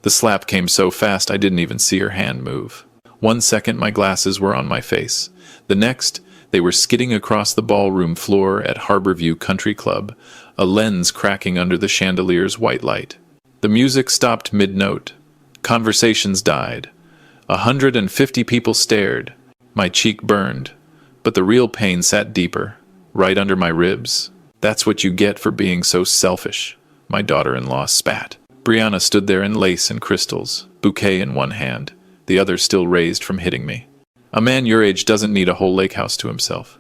The slap came so fast I didn't even see her hand move. 1 second my glasses were on my face. The next, they were skidding across the ballroom floor at Harborview Country Club, a lens cracking under the chandelier's white light. The music stopped mid-note. Conversations died. 150 people stared. My cheek burned, but the real pain sat deeper, right under my ribs. That's what you get for being so selfish, my daughter-in-law spat. Brianna stood there in lace and crystals, bouquet in one hand, the other still raised from hitting me. A man your age doesn't need a whole lake house to himself.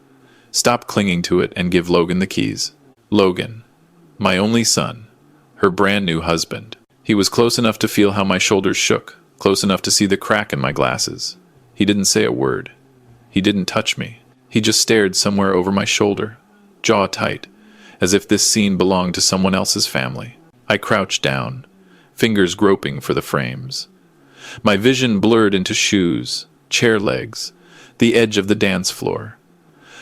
Stop clinging to it and give Logan the keys. Logan, my only son, her brand new husband. He was close enough to feel how my shoulders shook, close enough to see the crack in my glasses. He didn't say a word. He didn't touch me. He just stared somewhere over my shoulder, jaw tight, as if this scene belonged to someone else's family. I crouched down, fingers groping for the frames. My vision blurred into shoes, chair legs, the edge of the dance floor.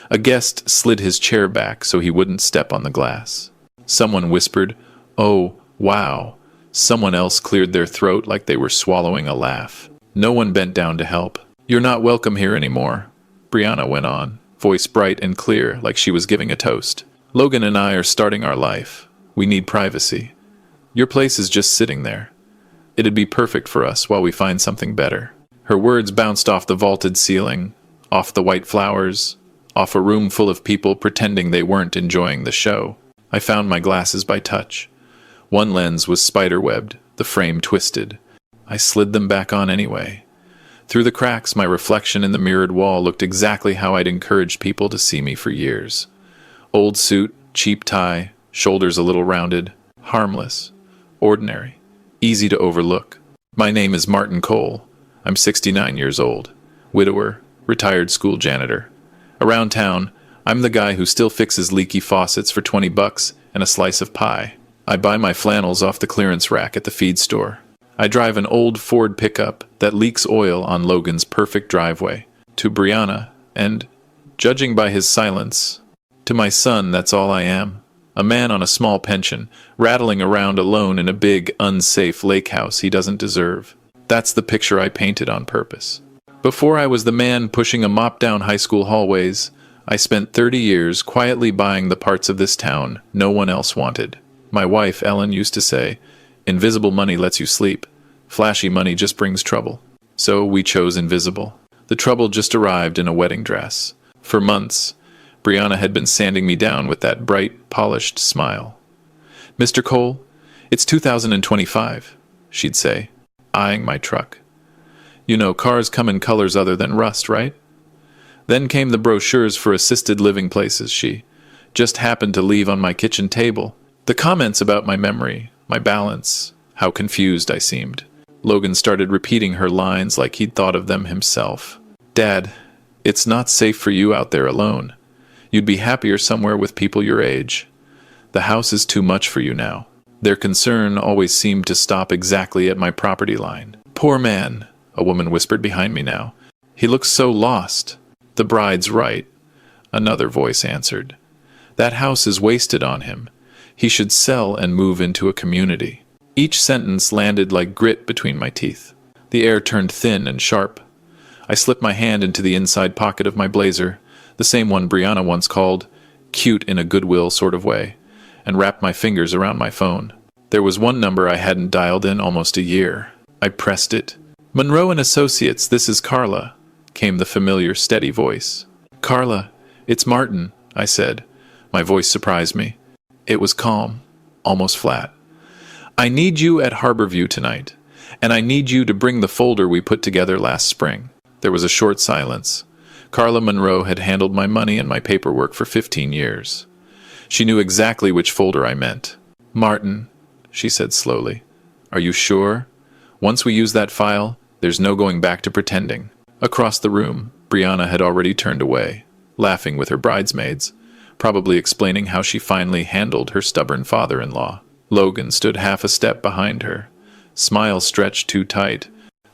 A guest slid his chair back so he wouldn't step on the glass. Someone whispered, "Oh, wow." Someone else cleared their throat like they were swallowing a laugh. No one bent down to help. "You're not welcome here anymore," Brianna went on, voice bright and clear like she was giving a toast. "Logan and I are starting our life. We need privacy. Your place is just sitting there. It'd be perfect for us while we find something better." Her words bounced off the vaulted ceiling, off the white flowers, off a room full of people pretending they weren't enjoying the show. I found my glasses by touch. One lens was spiderwebbed, the frame twisted. I slid them back on anyway. Through the cracks, my reflection in the mirrored wall looked exactly how I'd encouraged people to see me for years. Old suit, cheap tie, shoulders a little rounded, harmless, ordinary, easy to overlook. My name is Martin Cole. I'm 69 years old, widower, retired school janitor. Around town, I'm the guy who still fixes leaky faucets for $20 and a slice of pie. I buy my flannels off the clearance rack at the feed store. I drive an old Ford pickup that leaks oil on Logan's perfect driveway. To Brianna, and, judging by his silence, to my son, that's all I am. A man on a small pension, rattling around alone in a big, unsafe lake house he doesn't deserve. That's the picture I painted on purpose. Before I was the man pushing a mop down high school hallways, I spent 30 years quietly buying the parts of this town no one else wanted. My wife, Ellen, used to say, "Invisible money lets you sleep. Flashy money just brings trouble." So we chose invisible. The trouble just arrived in a wedding dress. For months, Brianna had been sanding me down with that bright, polished smile. "Mr. Cole, it's 2025, she'd say, eyeing my truck. "You know, cars come in colors other than rust, right?" Then came the brochures for assisted living places she just happened to leave on my kitchen table. The comments about my memory, my balance, how confused I seemed. Logan started repeating her lines like he'd thought of them himself. "Dad, it's not safe for you out there alone. You'd be happier somewhere with people your age. The house is too much for you now." Their concern always seemed to stop exactly at my property line. "Poor man," a woman whispered behind me now. "He looks so lost." "The bride's right," another voice answered. "That house is wasted on him. He should sell and move into a community." Each sentence landed like grit between my teeth. The air turned thin and sharp. I slipped my hand into the inside pocket of my blazer, the same one Brianna once called cute in a goodwill sort of way, and wrapped my fingers around my phone. There was one number I hadn't dialed in almost a year. I pressed it. "Monroe and Associates, this is Carla," came the familiar, steady voice. "Carla, it's Martin," I said. My voice surprised me. It was calm, almost flat. "I need you at Harborview tonight, and I need you to bring the folder we put together last spring." There was a short silence. Carla Monroe had handled my money and my paperwork for 15 years. She knew exactly which folder I meant. "Martin," she said slowly, "are you sure? Once we use that file, there's no going back to pretending." Across the room, Brianna had already turned away, laughing with her bridesmaids, probably explaining how she finally handled her stubborn father-in-law. Logan stood half a step behind her, smile stretched too tight,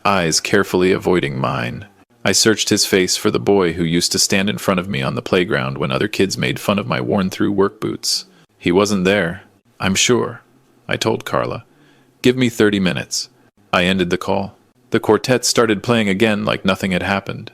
eyes carefully avoiding mine. I searched his face for the boy who used to stand in front of me on the playground when other kids made fun of my worn-through work boots. He wasn't there, I'm sure, I told Carla. "Give me 30 minutes. I ended the call. The quartet started playing again like nothing had happened.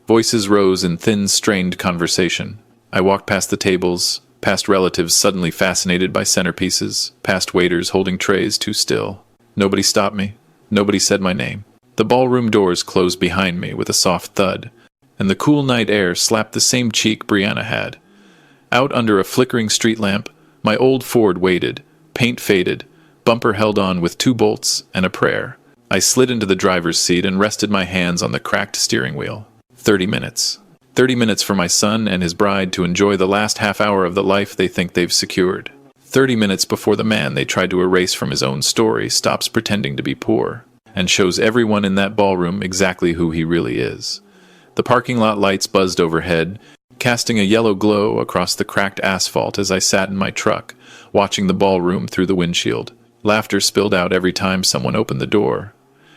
Voices rose in thin, strained conversation. I walked past the tables, past relatives suddenly fascinated by centerpieces, past waiters holding trays too still. Nobody stopped me. Nobody said my name. The ballroom doors closed behind me with a soft thud, and the cool night air slapped the same cheek Brianna had. Out under a flickering street lamp, my old Ford waited, paint faded, bumper held on with 2 bolts and a prayer. I slid into the driver's seat and rested my hands on the cracked steering wheel. 30 minutes. 30 minutes for my son and his bride to enjoy the last half hour of the life they think they've secured. 30 minutes before the man they tried to erase from his own story stops pretending to be poor and shows everyone in that ballroom exactly who he really is. The parking lot lights buzzed overhead, casting a yellow glow across the cracked asphalt as I sat in my truck, watching the ballroom through the windshield. Laughter spilled out every time someone opened the door,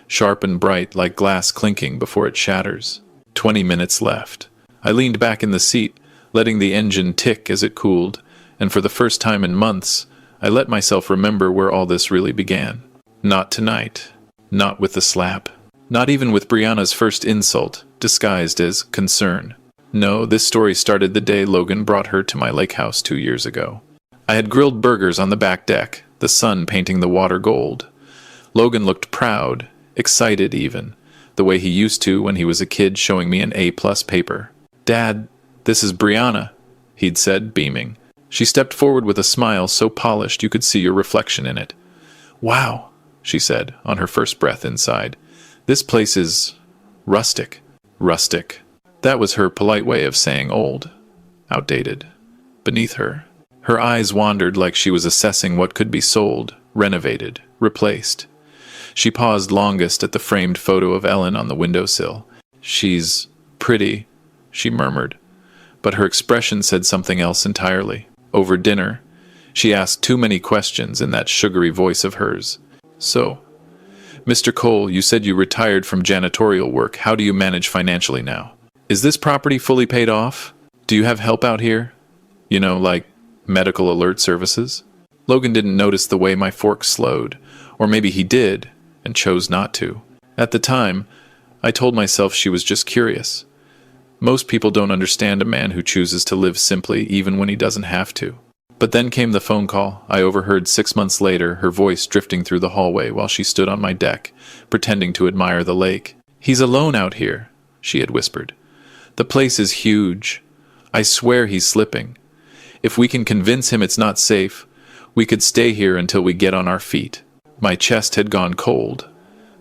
sharp and bright like glass clinking before it shatters. 20 minutes left. I leaned back in the seat, letting the engine tick as it cooled, and for the first time in months, I let myself remember where all this really began. Not tonight. Not with the slap. Not even with Brianna's first insult, disguised as concern. No, this story started the day Logan brought her to my lake house 2 years ago. I had grilled burgers on the back deck, the sun painting the water gold. Logan looked proud, excited even, the way he used to when he was a kid showing me an A-plus paper. "Dad, this is Brianna," he'd said, beaming. She stepped forward with a smile so polished you could see your reflection in it. "Wow," she said, on her first breath inside. "This place is rustic." Rustic. That was her polite way of saying old, outdated. Beneath her, her eyes wandered like she was assessing what could be sold, renovated, replaced. She paused longest at the framed photo of Ellen on the windowsill. "She's pretty," she murmured, but her expression said something else entirely. Over dinner, she asked too many questions in that sugary voice of hers. "So, Mr. Cole, you said you retired from janitorial work. How do you manage financially now? Is this property fully paid off? Do you have help out here? You know, like medical alert services?" Logan didn't notice the way my fork slowed, or maybe he did, and chose not to. At the time, I told myself she was just curious. Most people don't understand a man who chooses to live simply even when he doesn't have to. But then came the phone call. I overheard 6 months later, her voice drifting through the hallway while she stood on my deck, pretending to admire the lake. "He's alone out here," she had whispered. "The place is huge. I swear he's slipping. If we can convince him it's not safe, we could stay here until we get on our feet." My chest had gone cold,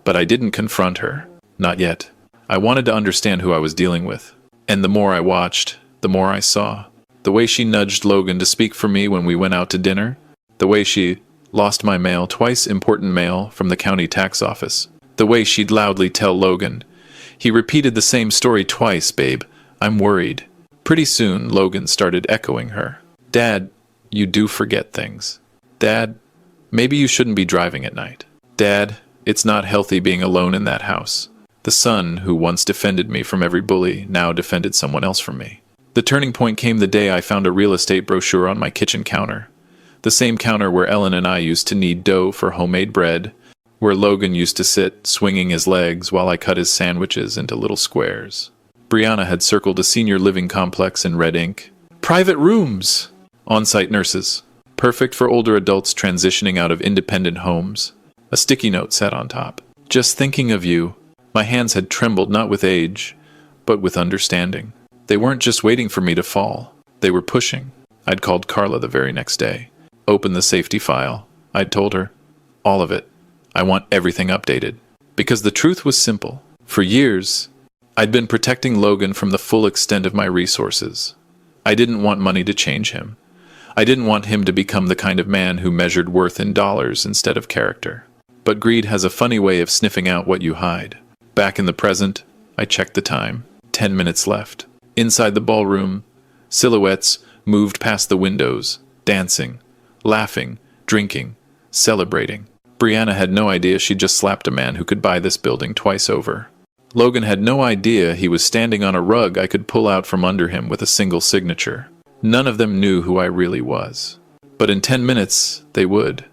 but I didn't confront her. Not yet. I wanted to understand who I was dealing with. And the more I watched, the more I saw. The way she nudged Logan to speak for me when we went out to dinner. The way she lost my mail, twice important mail from the county tax office. The way she'd loudly tell Logan, "He repeated the same story twice, babe. I'm worried." Pretty soon, Logan started echoing her. "Dad, you do forget things. Dad, maybe you shouldn't be driving at night. Dad, it's not healthy being alone in that house." The son, who once defended me from every bully, now defended someone else from me. The turning point came the day I found a real estate brochure on my kitchen counter. The same counter where Ellen and I used to knead dough for homemade bread, where Logan used to sit, swinging his legs while I cut his sandwiches into little squares. Brianna had circled a senior living complex in red ink. "Private rooms!" "On-site nurses. Perfect for older adults transitioning out of independent homes." A sticky note sat on top. "Just thinking of you." My hands had trembled not with age, but with understanding. They weren't just waiting for me to fall. They were pushing. I'd called Carla the very next day. "Open the safety file," I'd told her. "All of it. I want everything updated." Because the truth was simple. For years, I'd been protecting Logan from the full extent of my resources. I didn't want money to change him. I didn't want him to become the kind of man who measured worth in dollars instead of character. But greed has a funny way of sniffing out what you hide. Back in the present, I checked the time. 10 minutes left. Inside the ballroom, silhouettes moved past the windows, dancing, laughing, drinking, celebrating. Brianna had no idea she'd just slapped a man who could buy this building twice over. Logan had no idea he was standing on a rug I could pull out from under him with a single signature. None of them knew who I really was. But in 10 minutes, they would.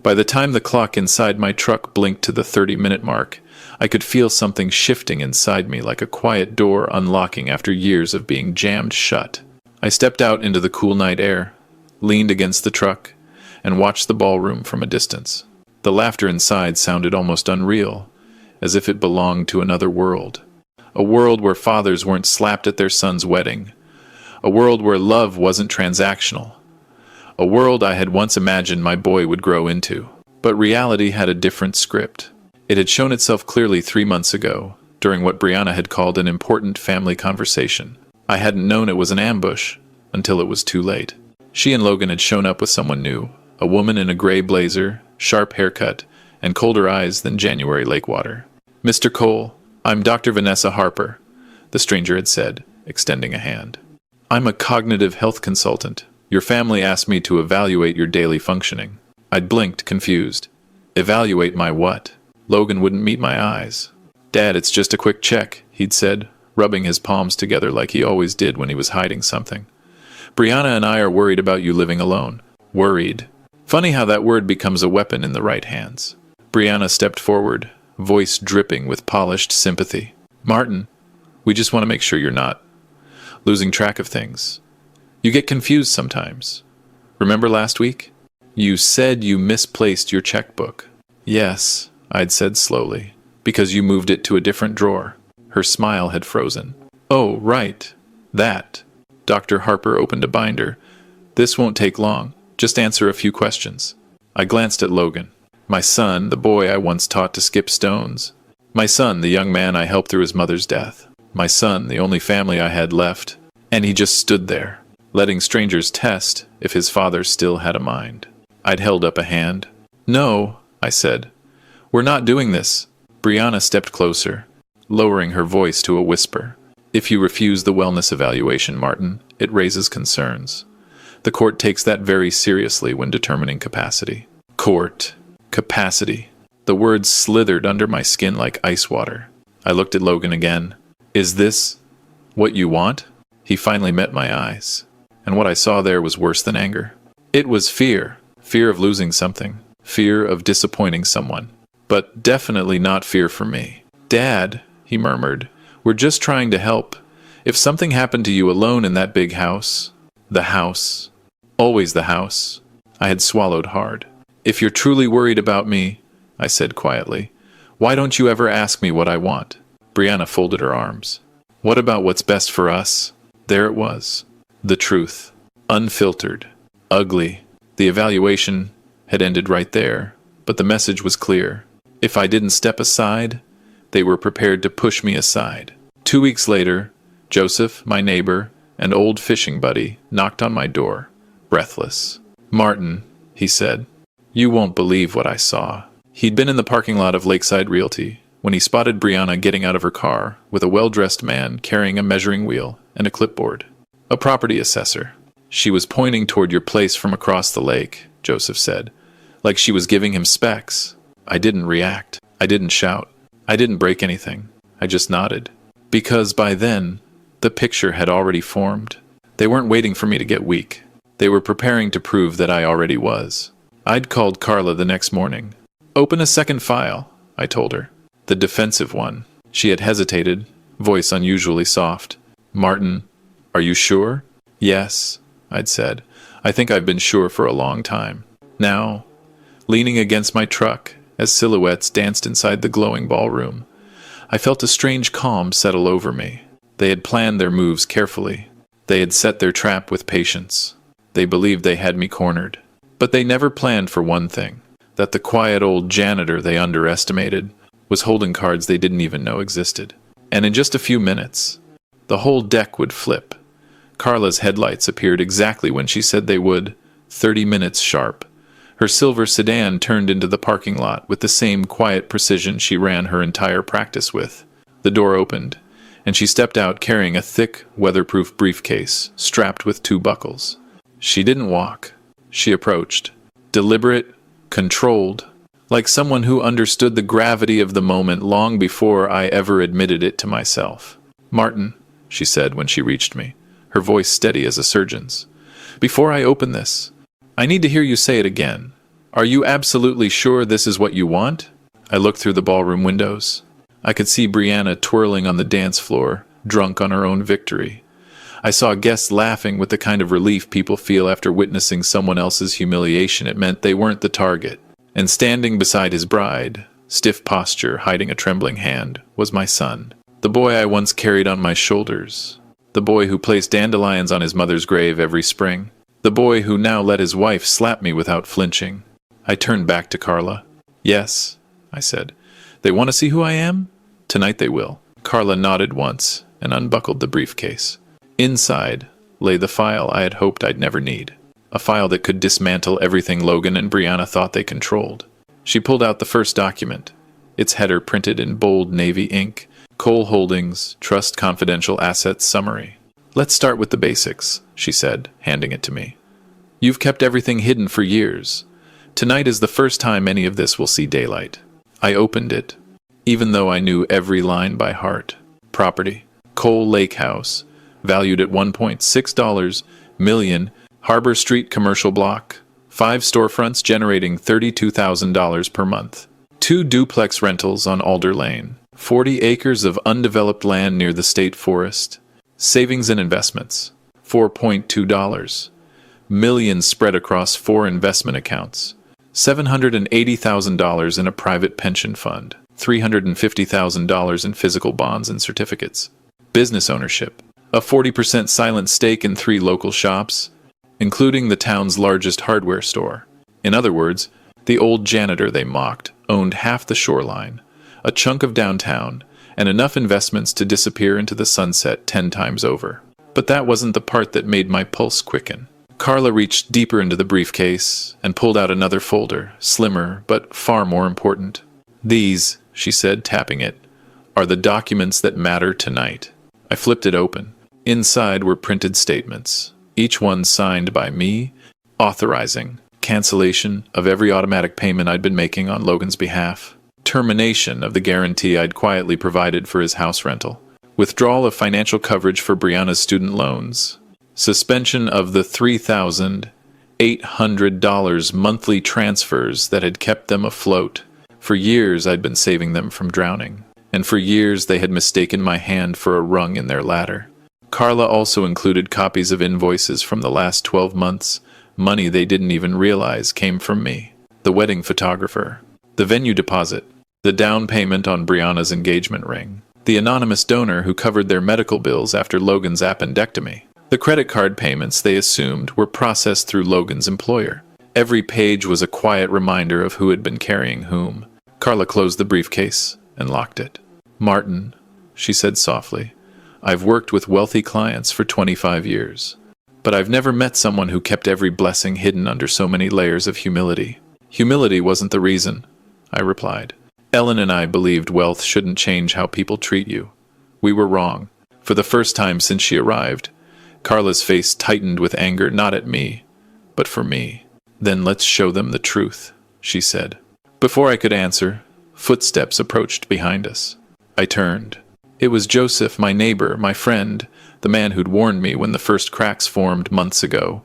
By the time the clock inside my truck blinked to the 30-minute mark, I could feel something shifting inside me like a quiet door unlocking after years of being jammed shut. I stepped out into the cool night air, leaned against the truck, and watched the ballroom from a distance. The laughter inside sounded almost unreal, as if it belonged to another world. A world where fathers weren't slapped at their son's wedding. A world where love wasn't transactional. A world I had once imagined my boy would grow into. But reality had a different script. It had shown itself clearly 3 months ago, during what Brianna had called an important family conversation. I hadn't known it was an ambush until it was too late. She and Logan had shown up with someone new, a woman in a gray blazer, sharp haircut, and colder eyes than January lake water. "Mr. Cole, I'm Dr. Vanessa Harper," the stranger had said, extending a hand. "I'm a cognitive health consultant. Your family asked me to evaluate your daily functioning." I'd blinked, confused. Evaluate my what? Logan wouldn't meet my eyes. "Dad, it's just a quick check," he'd said, rubbing his palms together like he always did when he was hiding something. "Brianna and I are worried about you living alone." Worried. Funny how that word becomes a weapon in the right hands. Brianna stepped forward, voice dripping with polished sympathy. "Martin, we just want to make sure you're not losing track of things. You get confused sometimes. Remember last week? You said you misplaced your checkbook." "Yes," I'd said slowly, "because you moved it to a different drawer." Her smile had frozen. "Oh, right. That." Dr. Harper opened a binder. "This won't take long. Just answer a few questions." I glanced at Logan. My son, the boy I once taught to skip stones. My son, the young man I helped through his mother's death. My son, the only family I had left. And he just stood there, letting strangers test if his father still had a mind. I'd held up a hand. "No," I said. "We're not doing this." Brianna stepped closer, lowering her voice to a whisper. "If you refuse the wellness evaluation, Martin, it raises concerns. The court takes that very seriously when determining capacity." Court. Capacity. The words slithered under my skin like ice water. I looked at Logan again. "Is this what you want?" He finally met my eyes, and what I saw there was worse than anger. It was fear. Fear of losing something. Fear of disappointing someone. But definitely not fear for me. "Dad," he murmured, "we're just trying to help. If something happened to you alone in that big house..." The house. Always the house. I had swallowed hard. "If you're truly worried about me," I said quietly, "why don't you ever ask me what I want?" Brianna folded her arms. "What about what's best for us?" There it was. The truth. Unfiltered. Ugly. The evaluation had ended right there, but the message was clear. If I didn't step aside, they were prepared to push me aside. 2 weeks later, Joseph, my neighbor, and old fishing buddy, knocked on my door, breathless. "Martin," he said, "you won't believe what I saw." He'd been in the parking lot of Lakeside Realty when he spotted Brianna getting out of her car with a well-dressed man carrying a measuring wheel and a clipboard. "A property assessor. She was pointing toward your place from across the lake," Joseph said, like she was giving him specs. I didn't react. I didn't shout. I didn't break anything. I just nodded. Because by then, the picture had already formed. They weren't waiting for me to get weak. They were preparing to prove that I already was. I'd called Carla the next morning. "Open a second file," I told her. The defensive one. She had hesitated, voice unusually soft. "Martin, are you sure?" "Yes," I'd said. "I think I've been sure for a long time." Now, leaning against my truck, as silhouettes danced inside the glowing ballroom, I felt a strange calm settle over me. They had planned their moves carefully. They had set their trap with patience. They believed they had me cornered. But they never planned for one thing, that the quiet old janitor they underestimated was holding cards they didn't even know existed. And in just a few minutes, the whole deck would flip. Carla's headlights appeared exactly when she said they would, 30 minutes sharp. Her silver sedan turned into the parking lot with the same quiet precision she ran her entire practice with. The door opened, and she stepped out carrying a thick, weatherproof briefcase strapped with 2 buckles. She didn't walk. She approached. Deliberate, controlled, like someone who understood the gravity of the moment long before I ever admitted it to myself. "Martin," she said when she reached me, her voice steady as a surgeon's, "before I open this, I need to hear you say it again. Are you absolutely sure this is what you want? I looked through the ballroom windows. I could see Brianna twirling on the dance floor, drunk on her own victory. I saw guests laughing with the kind of relief people feel after witnessing someone else's humiliation. It meant they weren't the target. And standing beside his bride, stiff posture, hiding a trembling hand, was my son. The boy I once carried on my shoulders. The boy who placed dandelions on his mother's grave every spring. The boy who now let his wife slap me without flinching. I turned back to Carla. Yes, I said. They want to see who I am? Tonight they will. Carla nodded once and unbuckled the briefcase. Inside lay the file I had hoped I'd never need. A file that could dismantle everything Logan and Brianna thought they controlled. She pulled out the first document, its header printed in bold navy ink. Cole Holdings, Trust Confidential Assets Summary. Let's start with the basics, she said, handing it to me. You've kept everything hidden for years. Tonight is the first time any of this will see daylight. I opened it, even though I knew every line by heart. Property. Cole Lake House, valued at $1.6 million, Harbor Street commercial block, 5 storefronts generating $32,000 per month. 2 duplex rentals on Alder Lane. 40 acres of undeveloped land near the state forest. Savings and investments, $4.2 million spread across 4 investment accounts. $780,000 in a private pension fund. $350,000 in physical bonds and certificates. Business ownership, a 40% silent stake in 3 local shops, including the town's largest hardware store. In other words, the old janitor they mocked owned half the shoreline, a chunk of downtown, and enough investments to disappear into the sunset 10 times over. But that wasn't the part that made my pulse quicken. Carla reached deeper into the briefcase and pulled out another folder, slimmer but far more important. These, she said, tapping it, are the documents that matter tonight. I flipped it open. Inside were printed statements, each one signed by me, authorizing cancellation of every automatic payment I'd been making on Logan's behalf, termination of the guarantee I'd quietly provided for his house rental, withdrawal of financial coverage for Brianna's student loans, suspension of the $3,800 monthly transfers that had kept them afloat. For years I'd been saving them from drowning, and for years they had mistaken my hand for a rung in their ladder. Carla also included copies of invoices from the last 12 months, money they didn't even realize came from me, the wedding photographer, the venue deposit, the down payment on Brianna's engagement ring, the anonymous donor who covered their medical bills after Logan's appendectomy, the credit card payments they assumed were processed through Logan's employer. Every page was a quiet reminder of who had been carrying whom. Carla closed the briefcase and locked it. Martin, she said softly, I've worked with wealthy clients for 25 years, but I've never met someone who kept every blessing hidden under so many layers of humility. Humility wasn't the reason, I replied. Ellen and I believed wealth shouldn't change how people treat you. We were wrong. For the first time since she arrived, Carla's face tightened with anger, not at me, but for me. Then let's show them the truth, she said. Before I could answer, footsteps approached behind us. I turned. It was Joseph, my neighbor, my friend, the man who'd warned me when the first cracks formed months ago.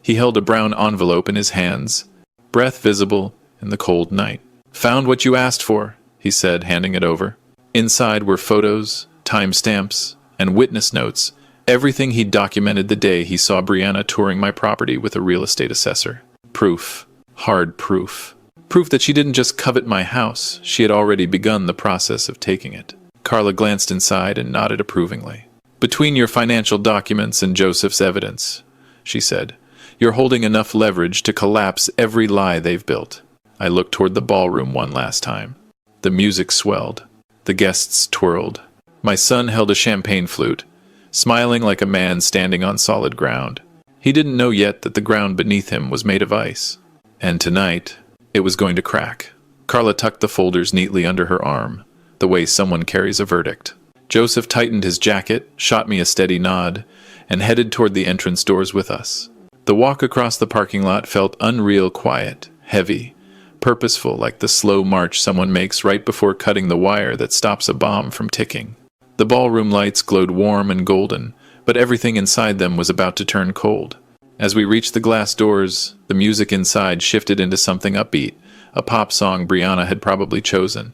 He held a brown envelope in his hands, breath visible in the cold night. Found what you asked for, he said, handing it over. Inside were photos, timestamps, and witness notes, everything he'd documented the day he saw Brianna touring my property with a real estate assessor. Proof. Hard proof. Proof that she didn't just covet my house, she had already begun the process of taking it. Carla glanced inside and nodded approvingly. Between your financial documents and Joseph's evidence, she said, you're holding enough leverage to collapse every lie they've built. I looked toward the ballroom one last time. The music swelled. The guests twirled. My son held a champagne flute, smiling like a man standing on solid ground. He didn't know yet that the ground beneath him was made of ice. And tonight, it was going to crack. Carla tucked the folders neatly under her arm, the way someone carries a verdict. Joseph tightened his jacket, shot me a steady nod, and headed toward the entrance doors with us. The walk across the parking lot felt unreal quiet, heavy, purposeful, like the slow march someone makes right before cutting the wire that stops a bomb from ticking. The ballroom lights glowed warm and golden, but everything inside them was about to turn cold. As we reached the glass doors, the music inside shifted into something upbeat, a pop song Brianna had probably chosen.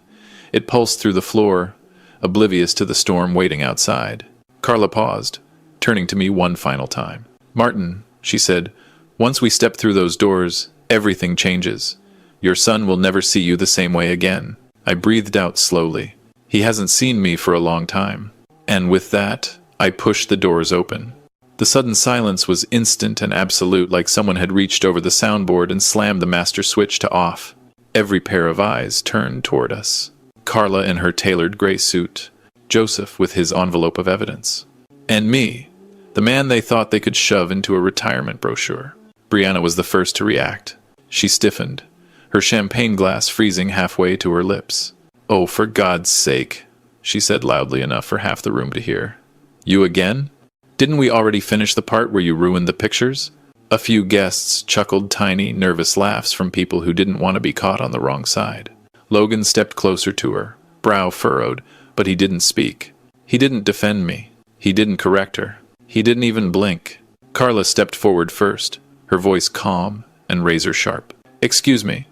It pulsed through the floor, oblivious to the storm waiting outside. Carla paused, turning to me one final time. "Martin," she said, "once we step through those doors, everything changes. Your son will never see you the same way again." I breathed out slowly. He hasn't seen me for a long time. And with that, I pushed the doors open. The sudden silence was instant and absolute, like someone had reached over the soundboard and slammed the master switch to off. Every pair of eyes turned toward us. Carla in her tailored gray suit, Joseph with his envelope of evidence, and me, the man they thought they could shove into a retirement brochure. Brianna was the first to react. She stiffened, her champagne glass freezing halfway to her lips. "Oh, for God's sake," she said loudly enough for half the room to hear. "You again? Didn't we already finish the part where you ruined the pictures?" A few guests chuckled tiny, nervous laughs from people who didn't want to be caught on the wrong side. Logan stepped closer to her, brow furrowed, but he didn't speak. He didn't defend me. He didn't correct her. He didn't even blink. Carla stepped forward first, her voice calm and razor-sharp. "Excuse me.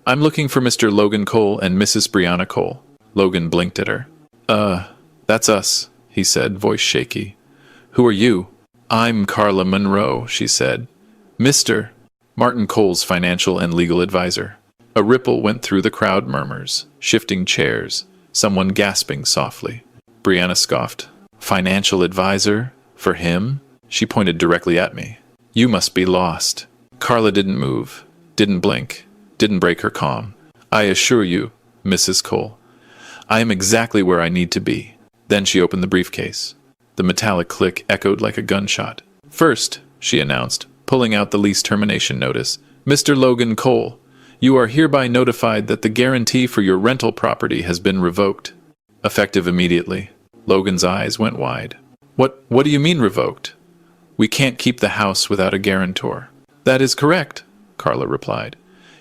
I'm looking for Mr. Logan Cole and Mrs. Brianna Cole." Logan blinked at her. That's us," he said, voice shaky. "Who are you?" "I'm Carla Monroe," she said. "Mr. Martin Cole's financial and legal advisor." A ripple went through the crowd, murmurs, shifting chairs, someone gasping softly. Brianna scoffed. "Financial advisor? For him?" She pointed directly at me. "You must be lost." Carla didn't move, didn't blink, didn't break her calm. "I assure you, Mrs. Cole, I am exactly where I need to be." Then she opened the briefcase. The metallic click echoed like a gunshot. "First," she announced, pulling out the lease termination notice, "Mr. Logan Cole, you are hereby notified that the guarantee for your rental property has been revoked." Effective immediately. Logan's eyes went wide. What do you mean revoked?" "We can't keep the house without a guarantor." "That is correct," Carla replied.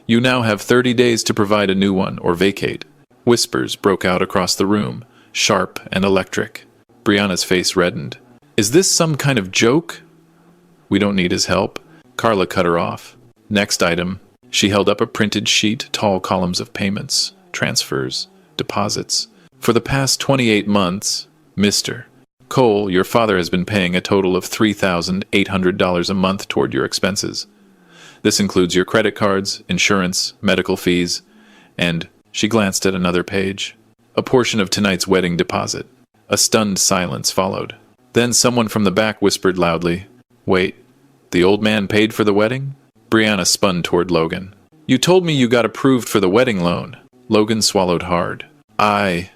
"You now have 30 days to provide a new one or vacate." Whispers broke out across the room, sharp and electric. Brianna's face reddened. "Is this some kind of joke?" "We don't need his help." Carla cut her off. "Next item." She held up a printed sheet, tall columns of payments, transfers, deposits. "For the past 28 months, Mr. Cole, your father has been paying a total of $3,800 a month toward your expenses. This includes your credit cards, insurance, medical fees, and," she glanced at another page, "a portion of tonight's wedding deposit." A stunned silence followed. Then someone from the back whispered loudly, "Wait, the old man paid for the wedding?" Brianna spun toward Logan. "You told me you got approved for the wedding loan." Logan swallowed hard. I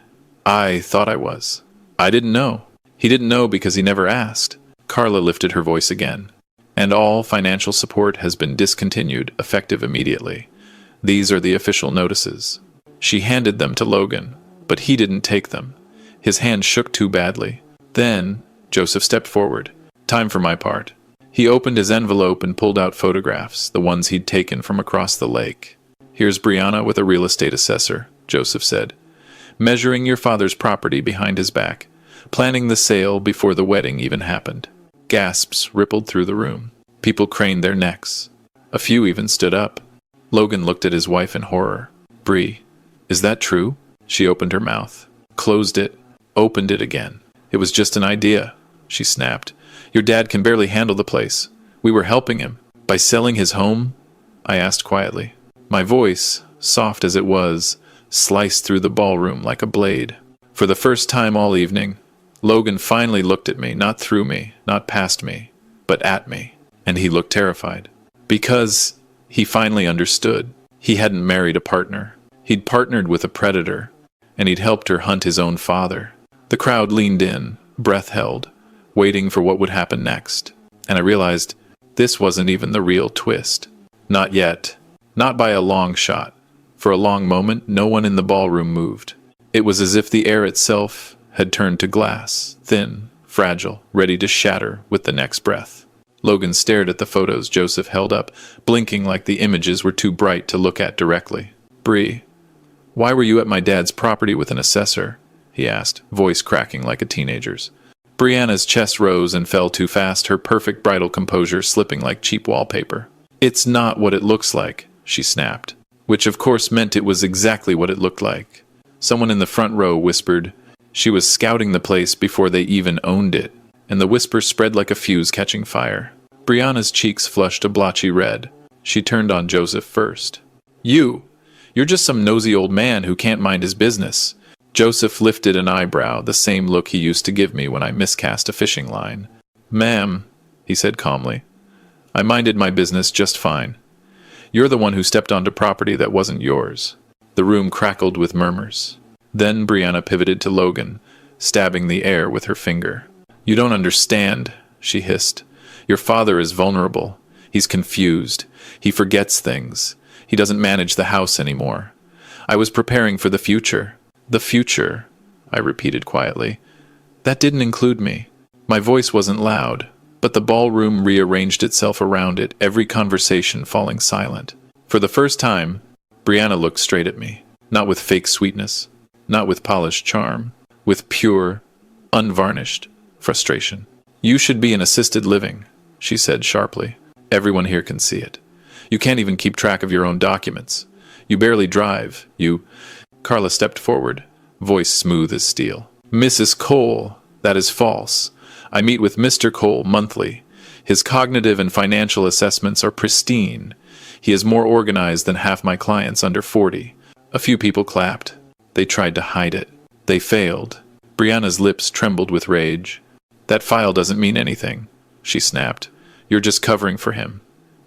thought I was. I didn't know. He didn't know because he never asked." Carla lifted her voice again. "And all financial support has been discontinued, effective immediately. These are the official notices." She handed them to Logan, but he didn't take them. His hand shook too badly. Then Joseph stepped forward. "Time for my part." He opened his envelope and pulled out photographs, the ones he'd taken from across the lake. "Here's Brianna with a real estate assessor," Joseph said, "measuring your father's property behind his back, planning the sale before the wedding even happened." Gasps rippled through the room. People craned their necks. A few even stood up. Logan looked at his wife in horror. "Bri, is that true?" She opened her mouth, closed it, opened it again. "It was just an idea," she snapped. "Your dad can barely handle the place. We were helping him. By selling his home?" I asked quietly. My voice, soft as it was, sliced through the ballroom like a blade. For the first time all evening, Logan finally looked at me, not through me, not past me, but at me. And he looked terrified. Because he finally understood. He hadn't married a partner. He'd partnered with a predator, and he'd helped her hunt his own father. The crowd leaned in, breath held, waiting for what would happen next. And I realized this wasn't even the real twist. Not yet. Not by a long shot. For a long moment, no one in the ballroom moved. It was as if the air itself had turned to glass, thin, fragile, ready to shatter with the next breath. Logan stared at the photos Joseph held up, blinking like the images were too bright to look at directly. "Bri, why were you at my dad's property with an assessor?" he asked, voice cracking like a teenager's. Brianna's chest rose and fell too fast, her perfect bridal composure slipping like cheap wallpaper. "It's not what it looks like," she snapped. Which of course meant it was exactly what it looked like. Someone in the front row whispered, "She was scouting the place before they even owned it," and the whisper spread like a fuse catching fire. Brianna's cheeks flushed a blotchy red. She turned on Joseph first. You're just some nosy old man who can't mind his business." Joseph lifted an eyebrow, the same look he used to give me when I miscast a fishing line. "Ma'am," he said calmly, "I minded my business just fine. You're the one who stepped onto property that wasn't yours." The room crackled with murmurs. Then Brianna pivoted to Logan, stabbing the air with her finger. "You don't understand," she hissed. "Your father is vulnerable. He's confused. He forgets things. He doesn't manage the house anymore. I was preparing for the future." "The future," I repeated quietly. "That didn't include me." My voice wasn't loud, but the ballroom rearranged itself around it, every conversation falling silent. For the first time, Brianna looked straight at me, not with fake sweetness, not with polished charm, with pure, unvarnished frustration. "You should be in assisted living," she said sharply. "Everyone here can see it. You can't even keep track of your own documents. You barely drive. Carla stepped forward, voice smooth as steel. "Mrs. Cole, that is false. I meet with Mr. Cole monthly. His cognitive and financial assessments are pristine. He is more organized than half my clients under 40. A few people clapped. They tried to hide it. They failed. Brianna's lips trembled with rage. "That file doesn't mean anything," she snapped. "You're just covering for him.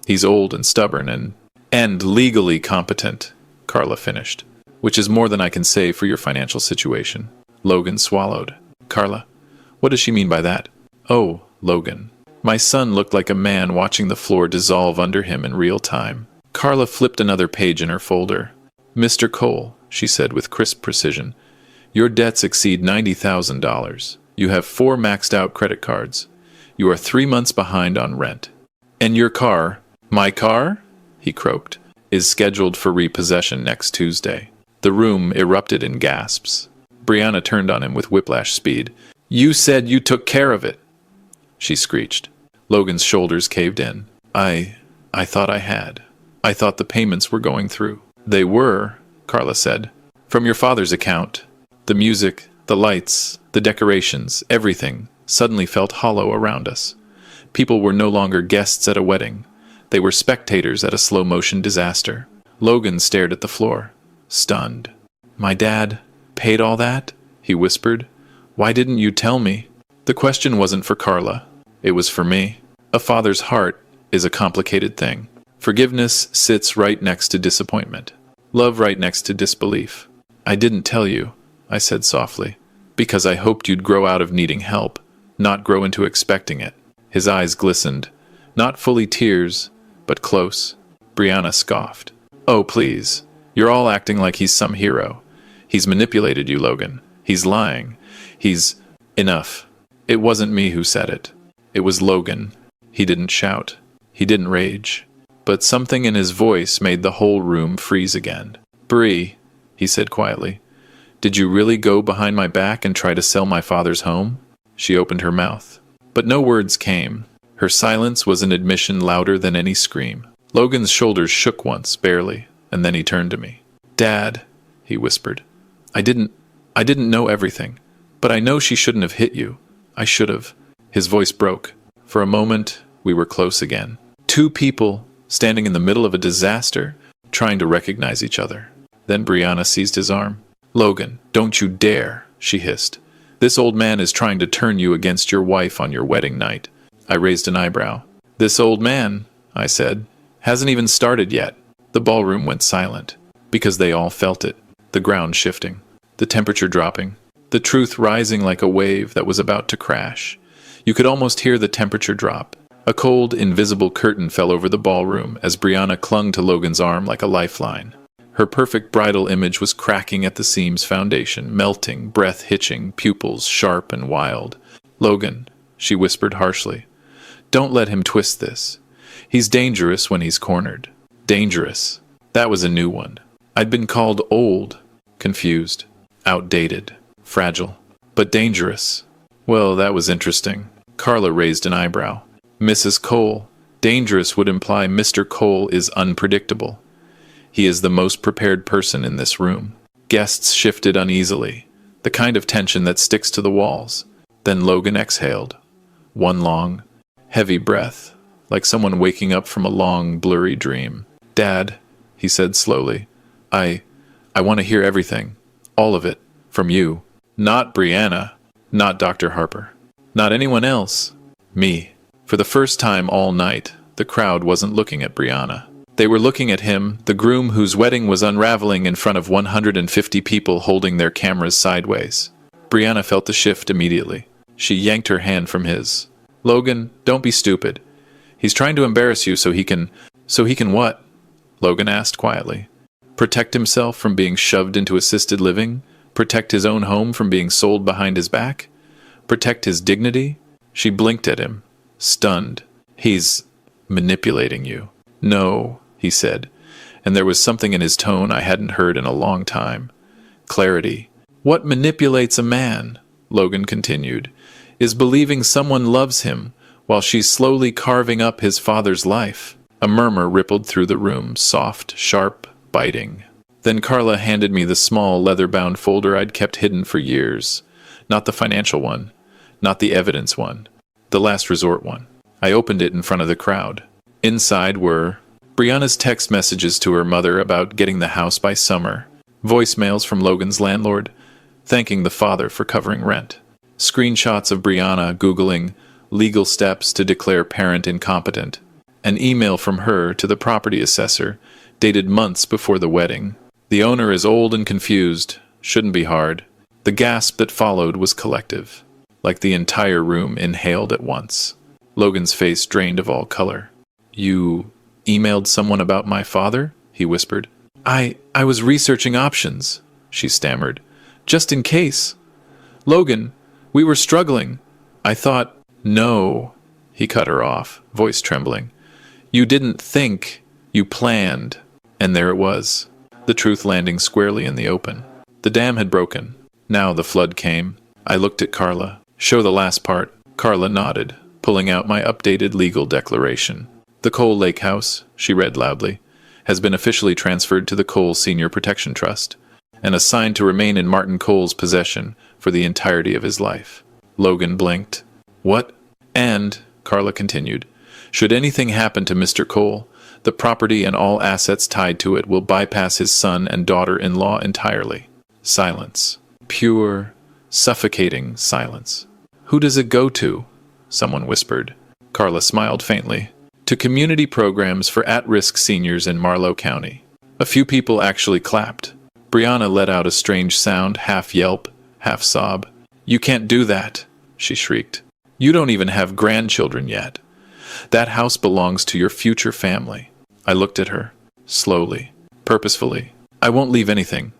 He's old and stubborn and legally competent," Carla finished. "Which is more than I can say for your financial situation." Logan swallowed. "Carla, what does she mean by that?" "Oh, Logan." My son looked like a man watching the floor dissolve under him in real time. Carla flipped another page in her folder. "Mr. Cole," she said with crisp precision, "your debts exceed $90,000. You have 4 maxed-out credit cards. You are 3 months behind on rent. And your car—" "My car?" he croaked, "is scheduled for repossession next Tuesday." The room erupted in gasps. Brianna turned on him with whiplash speed. "You said you took care of it," she screeched. Logan's shoulders caved in. I thought I had. I thought the payments were going through." "They were," Carla said. "From your father's account. The music, the lights, the decorations, everything suddenly felt hollow around us. People were no longer guests at a wedding. They were spectators at a slow-motion disaster." Logan stared at the floor, stunned. "My dad paid all that?" he whispered. "Why didn't you tell me?" The question wasn't for Carla. It was for me. A father's heart is a complicated thing. Forgiveness sits right next to disappointment. Love right next to disbelief. "I didn't tell you," I said softly, "because I hoped you'd grow out of needing help, not grow into expecting it." His eyes glistened, not fully tears, but close. Brianna scoffed. "Oh, please. You're all acting like he's some hero. He's manipulated you, Logan. He's lying. Enough. It wasn't me who said it. It was Logan." He didn't shout. He didn't rage. But something in his voice made the whole room freeze again. "Bree," he said quietly, "did you really go behind my back and try to sell my father's home?" She opened her mouth. But no words came. Her silence was an admission louder than any scream. Logan's shoulders shook once, barely, and then he turned to me. "Dad," he whispered, I didn't know everything, but I know she shouldn't have hit you. I should have." His voice broke. For a moment, we were close again. 2 people standing in the middle of a disaster, trying to recognize each other. Then Brianna seized his arm. "Logan, don't you dare," she hissed. "This old man is trying to turn you against your wife on your wedding night." I raised an eyebrow. "This old man," I said, "hasn't even started yet." The ballroom went silent, because they all felt it. The ground shifting, the temperature dropping, the truth rising like a wave that was about to crash. You could almost hear the temperature drop. A cold, invisible curtain fell over the ballroom as Brianna clung to Logan's arm like a lifeline. Her perfect bridal image was cracking at the seam's foundation, melting, breath hitching, pupils sharp and wild. "Logan," she whispered harshly, "don't let him twist this. He's dangerous when he's cornered." Dangerous. That was a new one. I'd been called old, confused, outdated, fragile, but dangerous. Well, that was interesting. Carla raised an eyebrow. Mrs. Cole. Dangerous would imply Mr. Cole is unpredictable. He is the most prepared person in this room. Guests shifted uneasily, the kind of tension that sticks to the walls. Then Logan exhaled. One long, heavy breath, like someone waking up from a long, blurry dream. Dad, he said slowly, I want to hear everything. All of it. From you. Not Brianna. Not Dr. Harper. Not anyone else. Me. For the first time all night, the crowd wasn't looking at Brianna. They were looking at him, the groom whose wedding was unraveling in front of 150 people holding their cameras sideways. Brianna felt the shift immediately. She yanked her hand from his. Logan, don't be stupid. He's trying to embarrass you so he can what? Logan asked quietly. Protect himself from being shoved into assisted living? Protect his own home from being sold behind his back? Protect his dignity? She blinked at him, stunned. He's manipulating you. No, he said, and there was something in his tone I hadn't heard in a long time. Clarity. What manipulates a man, Logan continued, is believing someone loves him while she's slowly carving up his father's life. A murmur rippled through the room, soft, sharp, biting. Then Carla handed me the small, leather-bound folder I'd kept hidden for years. Not the financial one, not the evidence one, the last resort one. I opened it in front of the crowd. Inside were Brianna's text messages to her mother about getting the house by summer, voicemails from Logan's landlord, thanking the father for covering rent, screenshots of Brianna Googling legal steps to declare parent incompetent, an email from her to the property assessor, dated months before the wedding. The owner is old and confused. Shouldn't be hard. The gasp that followed was collective, like the entire room inhaled at once. Logan's face drained of all color. You emailed someone about my father? He whispered. I was researching options, she stammered. Just in case. Logan, we were struggling. I thought, no, he cut her off, voice trembling. You didn't think, you planned. And there it was, the truth landing squarely in the open. The dam had broken. Now the flood came. I looked at Carla. Show the last part. Carla nodded, pulling out my updated legal declaration. The Cole Lake House, she read loudly, has been officially transferred to the Cole Senior Protection Trust and assigned to remain in Martin Cole's possession for the entirety of his life. Logan blinked. What? And, Carla continued, should anything happen to Mr. Cole, the property and all assets tied to it will bypass his son and daughter-in-law entirely. Silence. Pure, suffocating silence. Who does it go to? Someone whispered. Carla smiled faintly. To community programs for at-risk seniors in Marlowe County. A few people actually clapped. Brianna let out a strange sound, half yelp, half sob. You can't do that, she shrieked. You don't even have grandchildren yet. That house belongs to your future family. I looked at her, slowly, purposefully. I won't leave anything,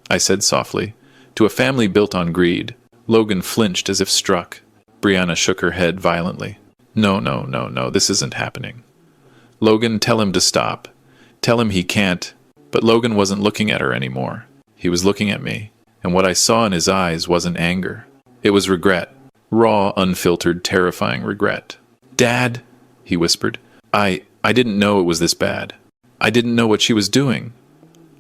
I said softly, to a family built on greed. Logan flinched as if struck. Brianna shook her head violently. No, this isn't happening. Logan, tell him to stop. Tell him he can't. But Logan wasn't looking at her anymore. He was looking at me, and what I saw in his eyes wasn't anger. It was regret. Raw, unfiltered, terrifying regret. Dad, he whispered, I didn't know it was this bad. I didn't know what she was doing.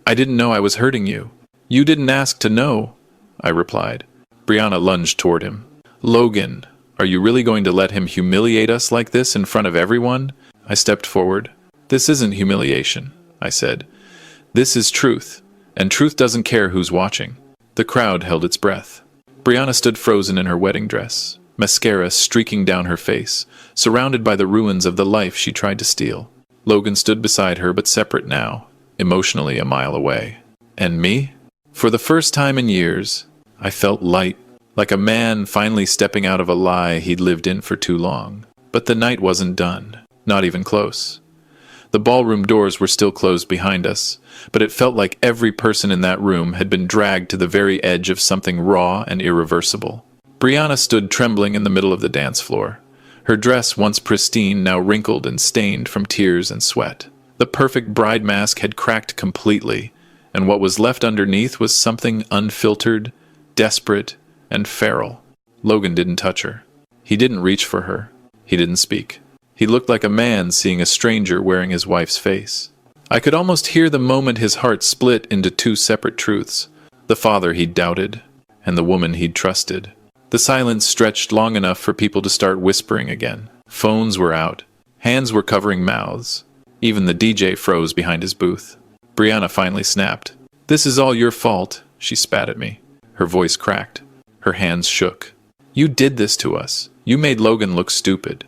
I didn't know I was hurting you. You didn't ask to know, I replied. Brianna lunged toward him. Logan, are you really going to let him humiliate us like this in front of everyone? I stepped forward. This isn't humiliation, I said. This is truth, and truth doesn't care who's watching. The crowd held its breath. Brianna stood frozen in her wedding dress, mascara streaking down her face, surrounded by the ruins of the life she tried to steal. Logan stood beside her, but separate now, emotionally a mile away. And me? For the first time in years, I felt light, like a man finally stepping out of a lie he'd lived in for too long. But the night wasn't done, not even close. The ballroom doors were still closed behind us, but it felt like every person in that room had been dragged to the very edge of something raw and irreversible. Brianna stood trembling in the middle of the dance floor. Her dress, once pristine, now wrinkled and stained from tears and sweat. The perfect bride mask had cracked completely, and what was left underneath was something unfiltered, desperate, and feral. Logan didn't touch her. He didn't reach for her. He didn't speak. He looked like a man seeing a stranger wearing his wife's face. I could almost hear the moment his heart split into two separate truths: the father he'd doubted, and the woman he'd trusted. The silence stretched long enough for people to start whispering again. Phones were out. Hands were covering mouths. Even the DJ froze behind his booth. Brianna finally snapped. "This is all your fault," she spat at me. Her voice cracked. Her hands shook. "You did this to us. You made Logan look stupid.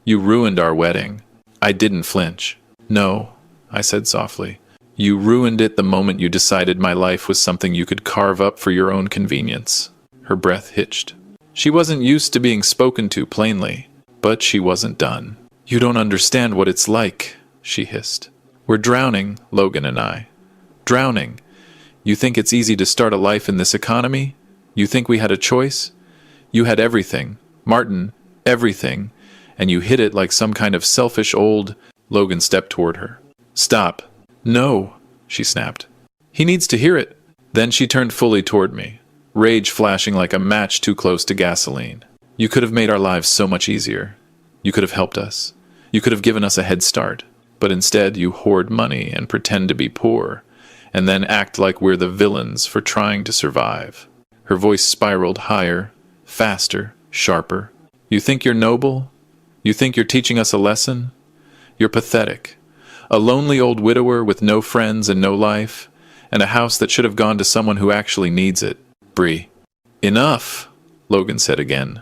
You ruined our wedding." I didn't flinch. "No," I said softly. "You ruined it the moment you decided my life was something you could carve up for your own convenience." Her breath hitched. She wasn't used to being spoken to plainly, but she wasn't done. "You don't understand what it's like," she hissed. "We're drowning, Logan and I. Drowning. You think it's easy to start a life in this economy? You think we had a choice? You had everything, Martin, everything, and you hid it like some kind of selfish old—" Logan stepped toward her. "Stop." "No," she snapped. "He needs to hear it." Then she turned fully toward me, rage flashing like a match too close to gasoline. "You could have made our lives so much easier. You could have helped us. You could have given us a head start. But instead you hoard money and pretend to be poor, and then act like we're the villains for trying to survive." Her voice spiraled higher, faster, sharper. "You think you're noble? You think you're teaching us a lesson? You're pathetic. A lonely old widower with no friends and no life, and a house that should have gone to someone who actually needs it. Bree." "Enough," Logan said again,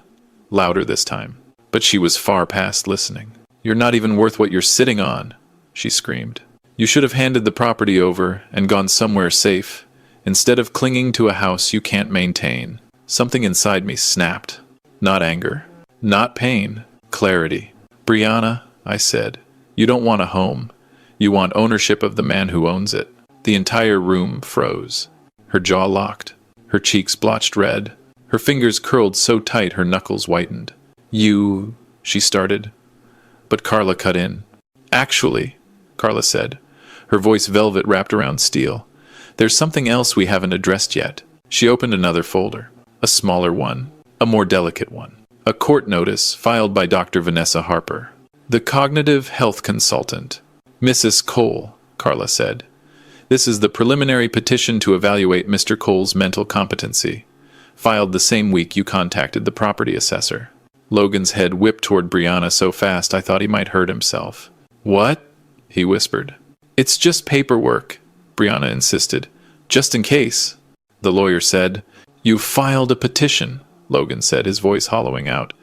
louder this time. But she was far past listening. "You're not even worth what you're sitting on," she screamed. "You should have handed the property over and gone somewhere safe, instead of clinging to a house you can't maintain." Something inside me snapped. Not anger. Not pain. Clarity. "Brianna," I said, "you don't want a home. You want ownership of the man who owns it." The entire room froze. Her jaw locked. Her cheeks blotched red. Her fingers curled so tight her knuckles whitened. "You—" she started. But Carla cut in. "Actually," Carla said, her voice velvet wrapped around steel, "there's something else we haven't addressed yet." She opened another folder. A smaller one. A more delicate one. A court notice filed by Dr. Vanessa Harper. "The cognitive health consultant. Mrs. Cole," Carla said. "This is the preliminary petition to evaluate Mr. Cole's mental competency. Filed the same week you contacted the property assessor." Logan's head whipped toward Brianna so fast I thought he might hurt himself. "What?" he whispered. "It's just paperwork," Brianna insisted. "Just in case." The lawyer said. "You filed a petition," Logan said, his voice hollowing out,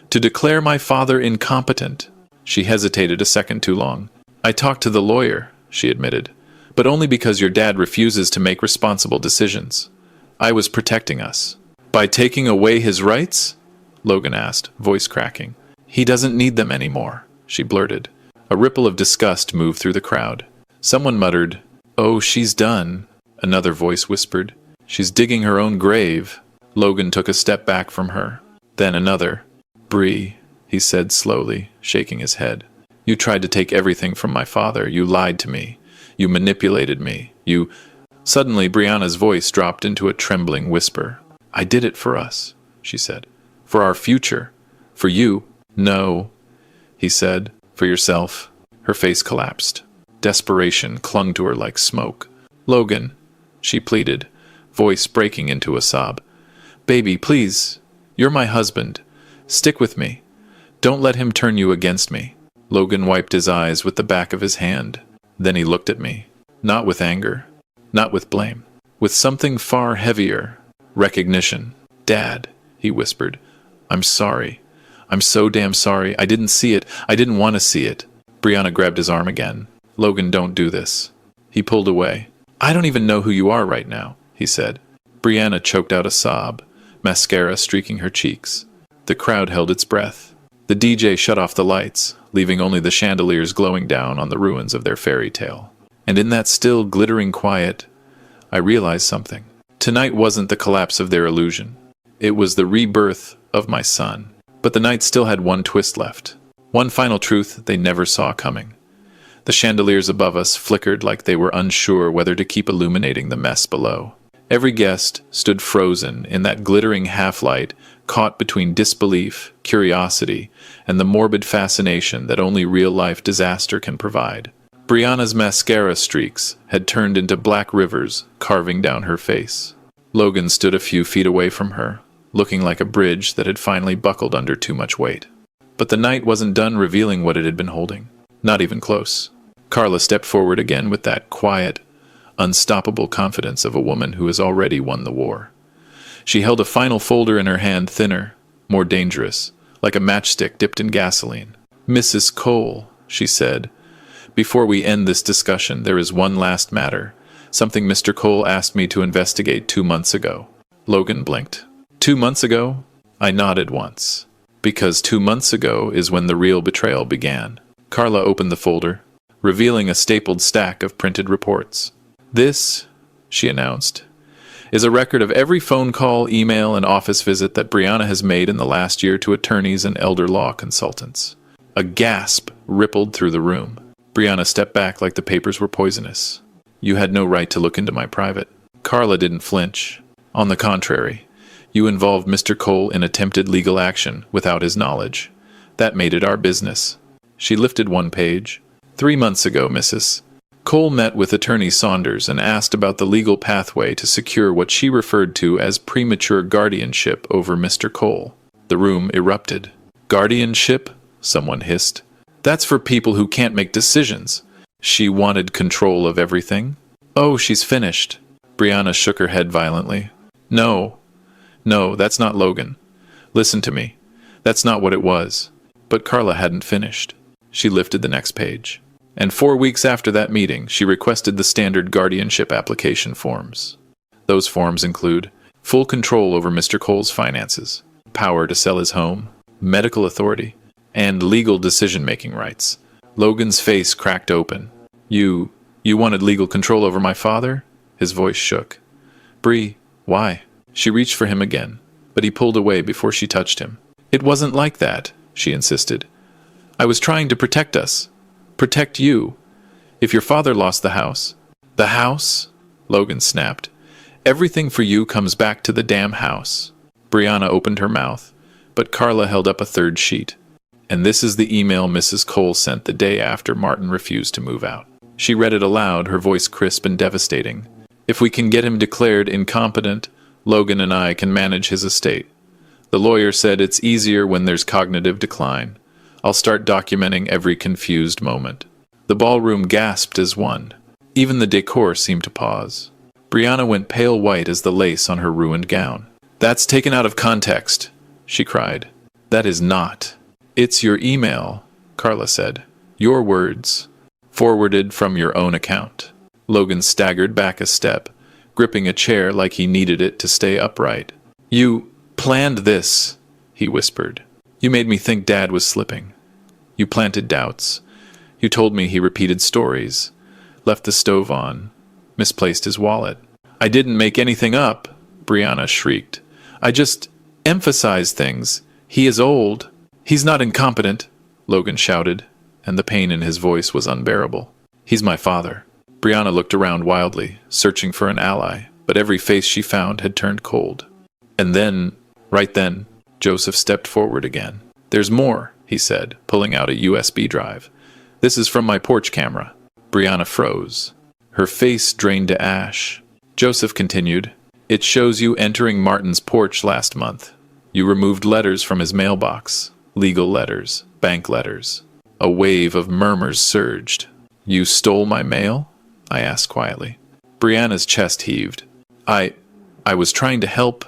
"to declare my father incompetent." She hesitated a second too long. "I talked to the lawyer," she admitted, "but only because your dad refuses to make responsible decisions. I was protecting us." "By taking away his rights?" Logan asked, voice cracking. "He doesn't need them anymore," she blurted. A ripple of disgust moved through the crowd. Someone muttered, "Oh, she's done." Another voice whispered, "She's digging her own grave." Logan took a step back from her. Then another. "Bree," he said slowly, shaking his head. "You tried to take everything from my father. You lied to me. You manipulated me. You—" Suddenly, Brianna's voice dropped into a trembling whisper. "I did it for us," she said. "For our future. For you." "No," he said. "For yourself." Her face collapsed. Desperation clung to her like smoke. "Logan," she pleaded, voice breaking into a sob. "Baby, please. You're my husband. Stick with me. Don't let him turn you against me." Logan wiped his eyes with the back of his hand. Then he looked at me. Not with anger. Not with blame. With something far heavier. Recognition. "Dad," he whispered. "I'm sorry. I'm so damn sorry. I didn't see it. I didn't want to see it." Brianna grabbed his arm again. "Logan, don't do this." He pulled away. "I don't even know who you are right now," he said. Brianna choked out a sob, mascara streaking her cheeks. The crowd held its breath. The DJ shut off the lights, leaving only the chandeliers glowing down on the ruins of their fairy tale. And in that still, glittering quiet, I realized something. Tonight wasn't the collapse of their illusion. It was the rebirth of my son. But the night still had one twist left. One final truth they never saw coming. The chandeliers above us flickered like they were unsure whether to keep illuminating the mess below. Every guest stood frozen in that glittering half-light, caught between disbelief, curiosity, and the morbid fascination that only real-life disaster can provide. Brianna's mascara streaks had turned into black rivers, carving down her face. Logan stood a few feet away from her, looking like a bridge that had finally buckled under too much weight. But the night wasn't done revealing what it had been holding. Not even close. Carla stepped forward again with that quiet, unstoppable confidence of a woman who has already won the war. She held a final folder in her hand, thinner, more dangerous, like a matchstick dipped in gasoline. "Mrs. Cole," she said, "before we end this discussion, there is one last matter, something Mr. Cole asked me to investigate 2 months ago." Logan blinked. 2 months ago? I nodded once. Because 2 months ago is when the real betrayal began. Carla opened the folder, revealing a stapled stack of printed reports. "This," she announced, "is a record of every phone call, email, and office visit that Brianna has made in the last year to attorneys and elder law consultants." A gasp rippled through the room. Brianna stepped back like the papers were poisonous. "You had no right to look into my private." Carla didn't flinch. "On the contrary, you involved Mr. Cole in attempted legal action without his knowledge. That made it our business." She lifted one page. "3 months ago, Mrs. Cole met with Attorney Saunders and asked about the legal pathway to secure what she referred to as premature guardianship over Mr. Cole." The room erupted. "Guardianship?" someone hissed. "That's for people who can't make decisions." She wanted control of everything. "Oh, she's finished." Brianna shook her head violently. No, that's not Logan. Listen to me. That's not what it was." But Carla hadn't finished. She lifted the next page. "And 4 weeks after that meeting, she requested the standard guardianship application forms. Those forms include full control over Mr. Cole's finances, power to sell his home, medical authority, and legal decision-making rights." Logan's face cracked open. You wanted legal control over my father?" His voice shook. "Bree, why?" She reached for him again, but he pulled away before she touched him. "It wasn't like that," she insisted. "I was trying to protect us. Protect you. If your father lost the house..." "The house?" Logan snapped. "Everything for you comes back to the damn house." Brianna opened her mouth, but Carla held up a third sheet. "And this is the email Mrs. Cole sent the day after Martin refused to move out." She read it aloud, her voice crisp and devastating. "If we can get him declared incompetent, Logan and I can manage his estate. The lawyer said it's easier when there's cognitive decline. I'll start documenting every confused moment." The ballroom gasped as one. Even the decor seemed to pause. Brianna went pale white as the lace on her ruined gown. "That's taken out of context," she cried. "That is not." "It's your email," Carla said. "Your words, forwarded from your own account." Logan staggered back a step, gripping a chair like he needed it to stay upright. "You planned this," he whispered. "You made me think Dad was slipping. You planted doubts. You told me he repeated stories, left the stove on, misplaced his wallet." "I didn't make anything up," Brianna shrieked. "I just emphasized things. He is old." "He's not incompetent," Logan shouted, and the pain in his voice was unbearable. "He's my father." Brianna looked around wildly, searching for an ally, but every face she found had turned cold. And then, right then, Joseph stepped forward again. "There's more," he said, pulling out a USB drive. "This is from my porch camera." Brianna froze. Her face drained to ash. Joseph continued, "It shows you entering Martin's porch last month. You removed letters from his mailbox. Legal letters, bank letters." A wave of murmurs surged. "You stole my mail?" I asked quietly. Brianna's chest heaved. I was trying to help.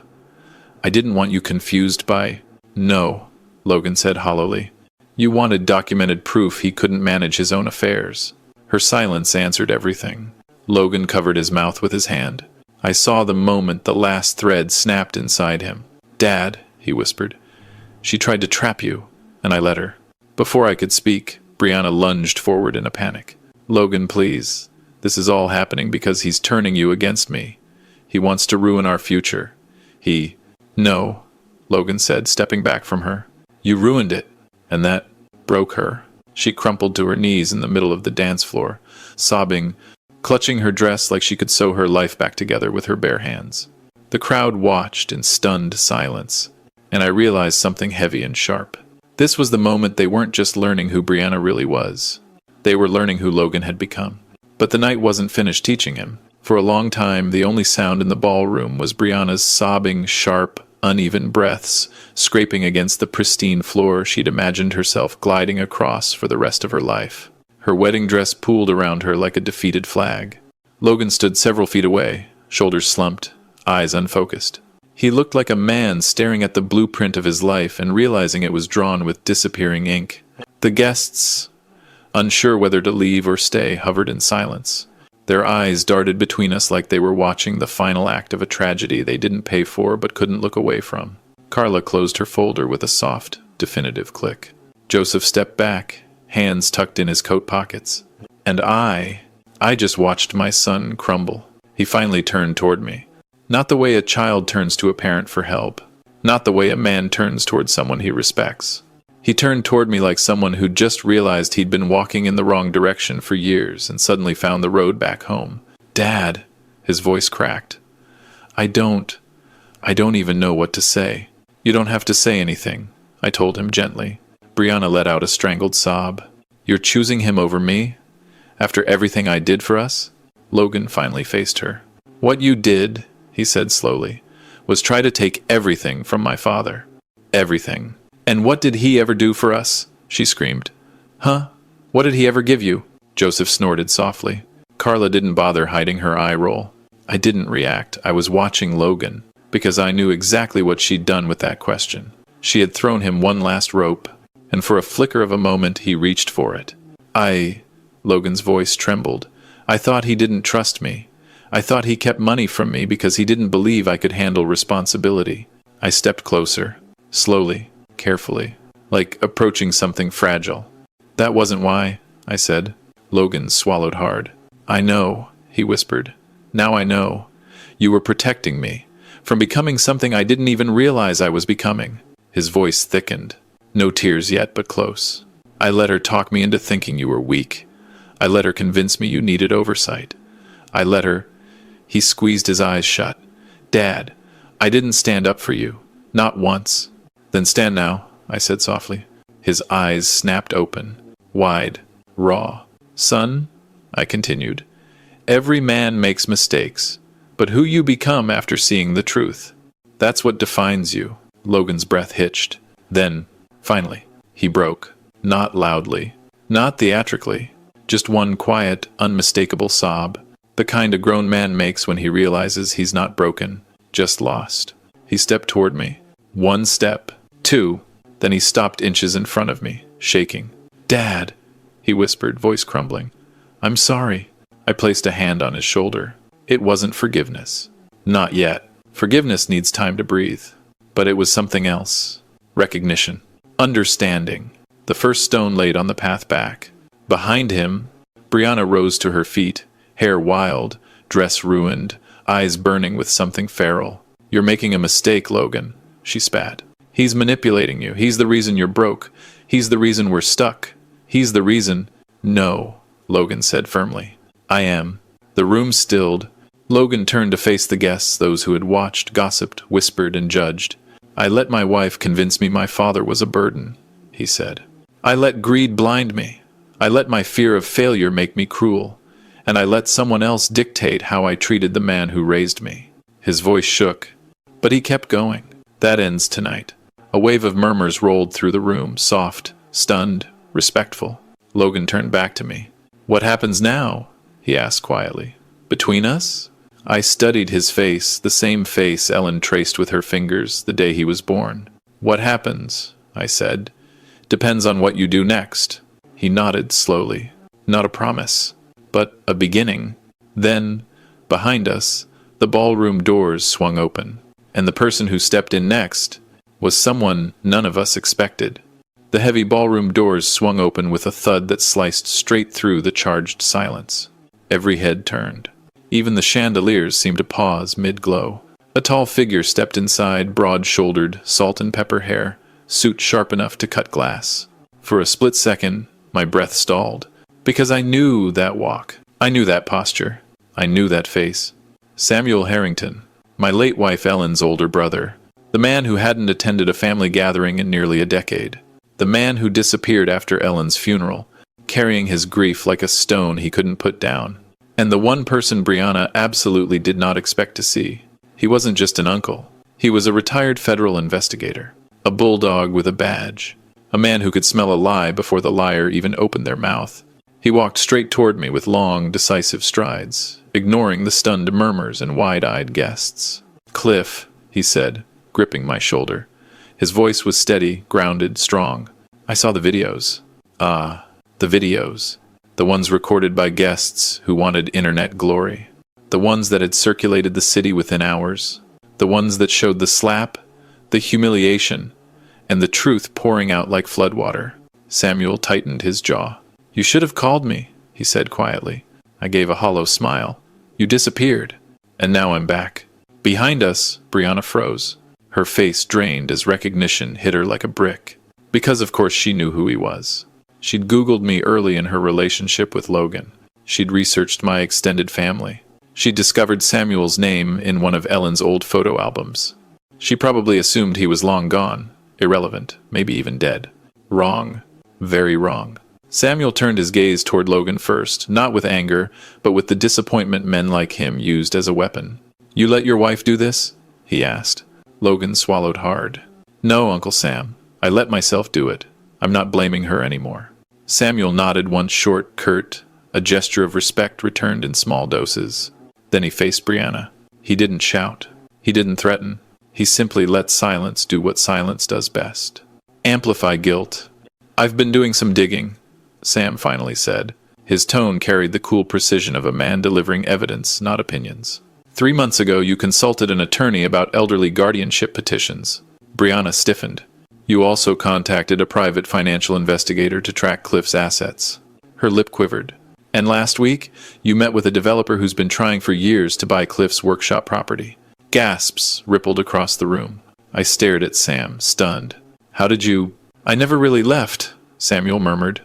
I didn't want you confused by..." "No," Logan said hollowly. "You wanted documented proof he couldn't manage his own affairs." Her silence answered everything. Logan covered his mouth with his hand. I saw the moment the last thread snapped inside him. "Dad," he whispered, "she tried to trap you, and I let her." Before I could speak, Brianna lunged forward in a panic. "Logan, please. This is all happening because he's turning you against me. He wants to ruin our future. No," Logan said, stepping back from her. "You ruined it." And that broke her. She crumpled to her knees in the middle of the dance floor, sobbing, clutching her dress like she could sew her life back together with her bare hands. The crowd watched in stunned silence, and I realized something heavy and sharp. This was the moment they weren't just learning who Brianna really was. They were learning who Logan had become. But the night wasn't finished teaching him. For a long time, the only sound in the ballroom was Brianna's sobbing, sharp, uneven breaths scraping against the pristine floor she'd imagined herself gliding across for the rest of her life. Her wedding dress pooled around her like a defeated flag. Logan stood several feet away, shoulders slumped, eyes unfocused. He looked like a man staring at the blueprint of his life and realizing it was drawn with disappearing ink. The guests, unsure whether to leave or stay, hovered in silence. Their eyes darted between us like they were watching the final act of a tragedy they didn't pay for but couldn't look away from. Carla closed her folder with a soft, definitive click. Joseph stepped back, hands tucked in his coat pockets. And I just watched my son crumble. He finally turned toward me. Not the way a child turns to a parent for help. Not the way a man turns toward someone he respects. He turned toward me like someone who'd just realized he'd been walking in the wrong direction for years and suddenly found the road back home. "Dad," his voice cracked. I don't even know what to say." "You don't have to say anything," I told him gently. Brianna let out a strangled sob. "You're choosing him over me? After everything I did for us?" Logan finally faced her. "What you did," he said slowly, "was try to take everything from my father. Everything. And what did he ever do for us?" she screamed. "Huh? What did he ever give you?" Joseph snorted softly. Carla didn't bother hiding her eye roll. I didn't react. I was watching Logan, because I knew exactly what she'd done with that question. She had thrown him one last rope, and for a flicker of a moment he reached for it. Logan's voice trembled. "I thought he didn't trust me. I thought he kept money from me because he didn't believe I could handle responsibility." I stepped closer, slowly, carefully, like approaching something fragile. "That wasn't why," I said. Logan swallowed hard. "I know," he whispered. "Now I know. You were protecting me from becoming something I didn't even realize I was becoming." His voice thickened. No tears yet, but close. "I let her talk me into thinking you were weak. I let her convince me you needed oversight. I let her—" He squeezed his eyes shut. "Dad, I didn't stand up for you. Not once." "Then stand now," I said softly. His eyes snapped open, wide, raw. "Son," I continued, "every man makes mistakes, but who you become after seeing the truth, that's what defines you." Logan's breath hitched. Then, finally, he broke. Not loudly, not theatrically, just one quiet, unmistakable sob, the kind a grown man makes when he realizes he's not broken, just lost. He stepped toward me. One step, two, then he stopped inches in front of me, shaking. "Dad," he whispered, voice crumbling. "I'm sorry." I placed a hand on his shoulder. It wasn't forgiveness. Not yet. Forgiveness needs time to breathe. But it was something else. Recognition. Understanding. The first stone laid on the path back. Behind him, Brianna rose to her feet, hair wild, dress ruined, eyes burning with something feral. "You're making a mistake, Logan," she spat. "He's manipulating you. He's the reason you're broke. He's the reason we're stuck. He's the reason—" "No," Logan said firmly. "I am." The room stilled. Logan turned to face the guests, those who had watched, gossiped, whispered, and judged. "I let my wife convince me my father was a burden," he said. "I let greed blind me. I let my fear of failure make me cruel. And I let someone else dictate how I treated the man who raised me." His voice shook, but he kept going. "That ends tonight." A wave of murmurs rolled through the room, soft, stunned, respectful. Logan turned back to me. "What happens now?" he asked quietly. "Between us?" I studied his face, the same face Ellen traced with her fingers the day he was born. "What happens?" I said. "Depends on what you do next." He nodded slowly. "Not a promise, but a beginning." Then, behind us, the ballroom doors swung open, and the person who stepped in next was someone none of us expected. The heavy ballroom doors swung open with a thud that sliced straight through the charged silence. Every head turned. Even the chandeliers seemed to pause mid-glow. A tall figure stepped inside, broad-shouldered, salt and pepper hair, suit sharp enough to cut glass. For a split second, my breath stalled, because I knew that walk. I knew that posture. I knew that face. Samuel Harrington, my late wife Ellen's older brother. The man who hadn't attended a family gathering in nearly a decade. The man who disappeared after Ellen's funeral, carrying his grief like a stone he couldn't put down. And the one person Brianna absolutely did not expect to see. He wasn't just an uncle. He was a retired federal investigator. A bulldog with a badge. A man who could smell a lie before the liar even opened their mouth. He walked straight toward me with long, decisive strides, ignoring the stunned murmurs and wide-eyed guests. "Cliff," he said, gripping my shoulder. His voice was steady, grounded, strong. "I saw the videos." "Ah, the videos. The ones recorded by guests who wanted internet glory. The ones that had circulated the city within hours. The ones that showed the slap, the humiliation, and the truth pouring out like floodwater." Samuel tightened his jaw. "You should have called me," he said quietly. I gave a hollow smile. "You disappeared, and now I'm back." Behind us, Brianna froze. Her face drained as recognition hit her like a brick. Because of course she knew who he was. She'd Googled me early in her relationship with Logan. She'd researched my extended family. She'd discovered Samuel's name in one of Ellen's old photo albums. She probably assumed he was long gone, irrelevant, maybe even dead. Wrong. Very wrong. Samuel turned his gaze toward Logan first, not with anger, but with the disappointment men like him used as a weapon. "You let your wife do this?" he asked. Logan swallowed hard. "No, Uncle Sam. I let myself do it. I'm not blaming her anymore." Samuel nodded once short, curt, a gesture of respect returned in small doses. Then he faced Brianna. He didn't shout. He didn't threaten. He simply let silence do what silence does best. Amplify guilt. "I've been doing some digging," Sam finally said. His tone carried the cool precision of a man delivering evidence, not opinions. 3 months ago, you consulted an attorney about elderly guardianship petitions." Brianna stiffened. "You also contacted a private financial investigator to track Cliff's assets." Her lip quivered. "And last week, you met with a developer who's been trying for years to buy Cliff's workshop property." Gasps rippled across the room. I stared at Sam, stunned. "How did you—" "I never really left," Samuel murmured.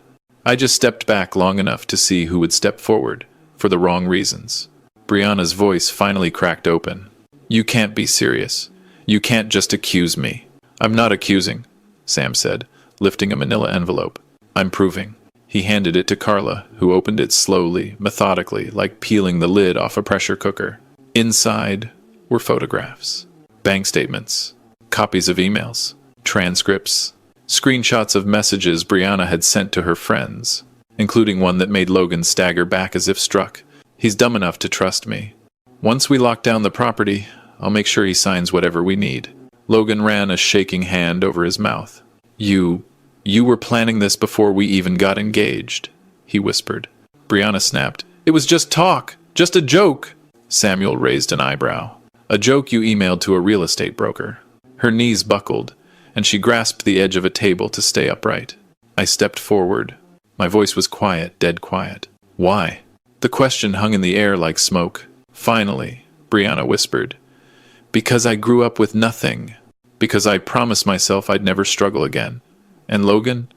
"I just stepped back long enough to see who would step forward, for the wrong reasons." Brianna's voice finally cracked open. "You can't be serious. You can't just accuse me." "I'm not accusing," Sam said, lifting a manila envelope. "I'm proving." He handed it to Carla, who opened it slowly, methodically, like peeling the lid off a pressure cooker. Inside were photographs, bank statements, copies of emails, transcripts, screenshots of messages Brianna had sent to her friends, including one that made Logan stagger back as if struck. "He's dumb enough to trust me. Once we lock down the property, I'll make sure he signs whatever we need." Logan ran a shaking hand over his mouth. You were planning this before we even got engaged," he whispered. Brianna snapped. "It was just talk, just a joke." Samuel raised an eyebrow. "A joke you emailed to a real estate broker." Her knees buckled, and she grasped the edge of a table to stay upright. I stepped forward. My voice was quiet, dead quiet. "Why?" The question hung in the air like smoke. "Finally," Brianna whispered. "Because I grew up with nothing. Because I promised myself I'd never struggle again. And Logan?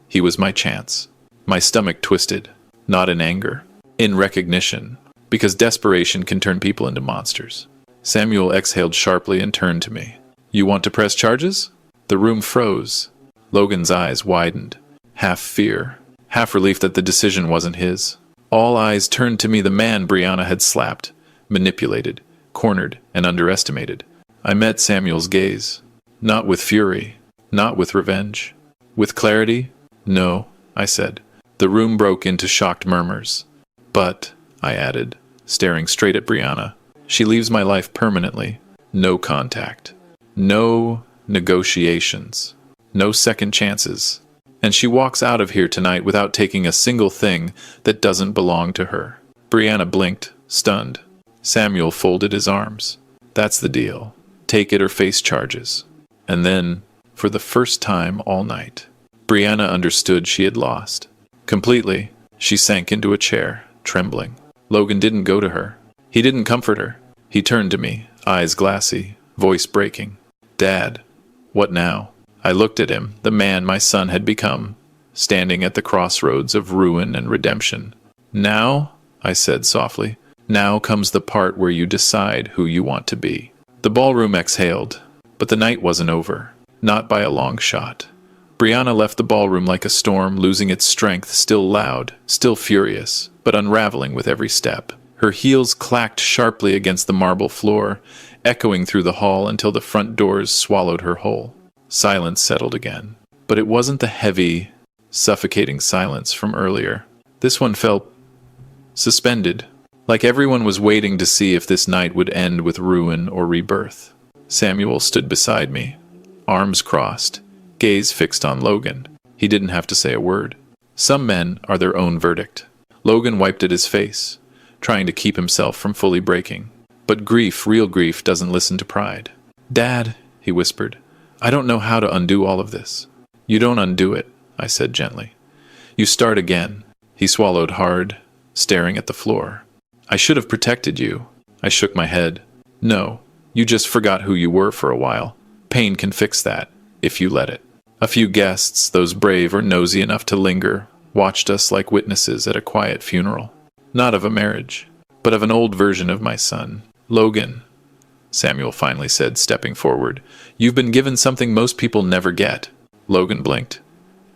He was my chance." My stomach twisted, not in anger, in recognition, because desperation can turn people into monsters. Samuel exhaled sharply and turned to me. "You want to press charges?" The room froze. Logan's eyes widened, half fear, half relief that the decision wasn't his. All eyes turned to me, the man Brianna had slapped, manipulated, cornered, and underestimated. I met Samuel's gaze. Not with fury, not with revenge. With clarity? "No," I said. The room broke into shocked murmurs. "But," I added, staring straight at Brianna, "she leaves my life permanently. No contact. No negotiations. No second chances. And she walks out of here tonight without taking a single thing that doesn't belong to her." Brianna blinked, stunned. Samuel folded his arms. "That's the deal. Take it or face charges." And then, for the first time all night, Brianna understood she had lost. Completely, she sank into a chair, trembling. Logan didn't go to her. He didn't comfort her. He turned to me, eyes glassy, voice breaking. "Dad, what now?" I looked at him, the man my son had become, standing at the crossroads of ruin and redemption. "Now?" I said softly. Now comes the part where you decide who you want to be. The ballroom exhaled, but the night wasn't over. Not by a long shot. Brianna left the ballroom like a storm, losing its strength, still loud, still furious, but unraveling with every step. Her heels clacked sharply against the marble floor, echoing through the hall until the front doors swallowed her whole. Silence settled again. But it wasn't the heavy, suffocating silence from earlier. This one felt suspended, like everyone was waiting to see if this night would end with ruin or rebirth. Samuel stood beside me, arms crossed, gaze fixed on Logan. He didn't have to say a word. Some men are their own verdict. Logan wiped at his face, trying to keep himself from fully breaking. But grief, real grief, doesn't listen to pride. "Dad," he whispered, "I don't know how to undo all of this." "You don't undo it," I said gently. "You start again." He swallowed hard, staring at the floor. "I should have protected you." I shook my head. "No, you just forgot who you were for a while. Pain can fix that, if you let it." A few guests, those brave or nosy enough to linger, watched us like witnesses at a quiet funeral. Not of a marriage, but of an old version of my son. "Logan," Samuel finally said, stepping forward, "you've been given something most people never get." Logan blinked.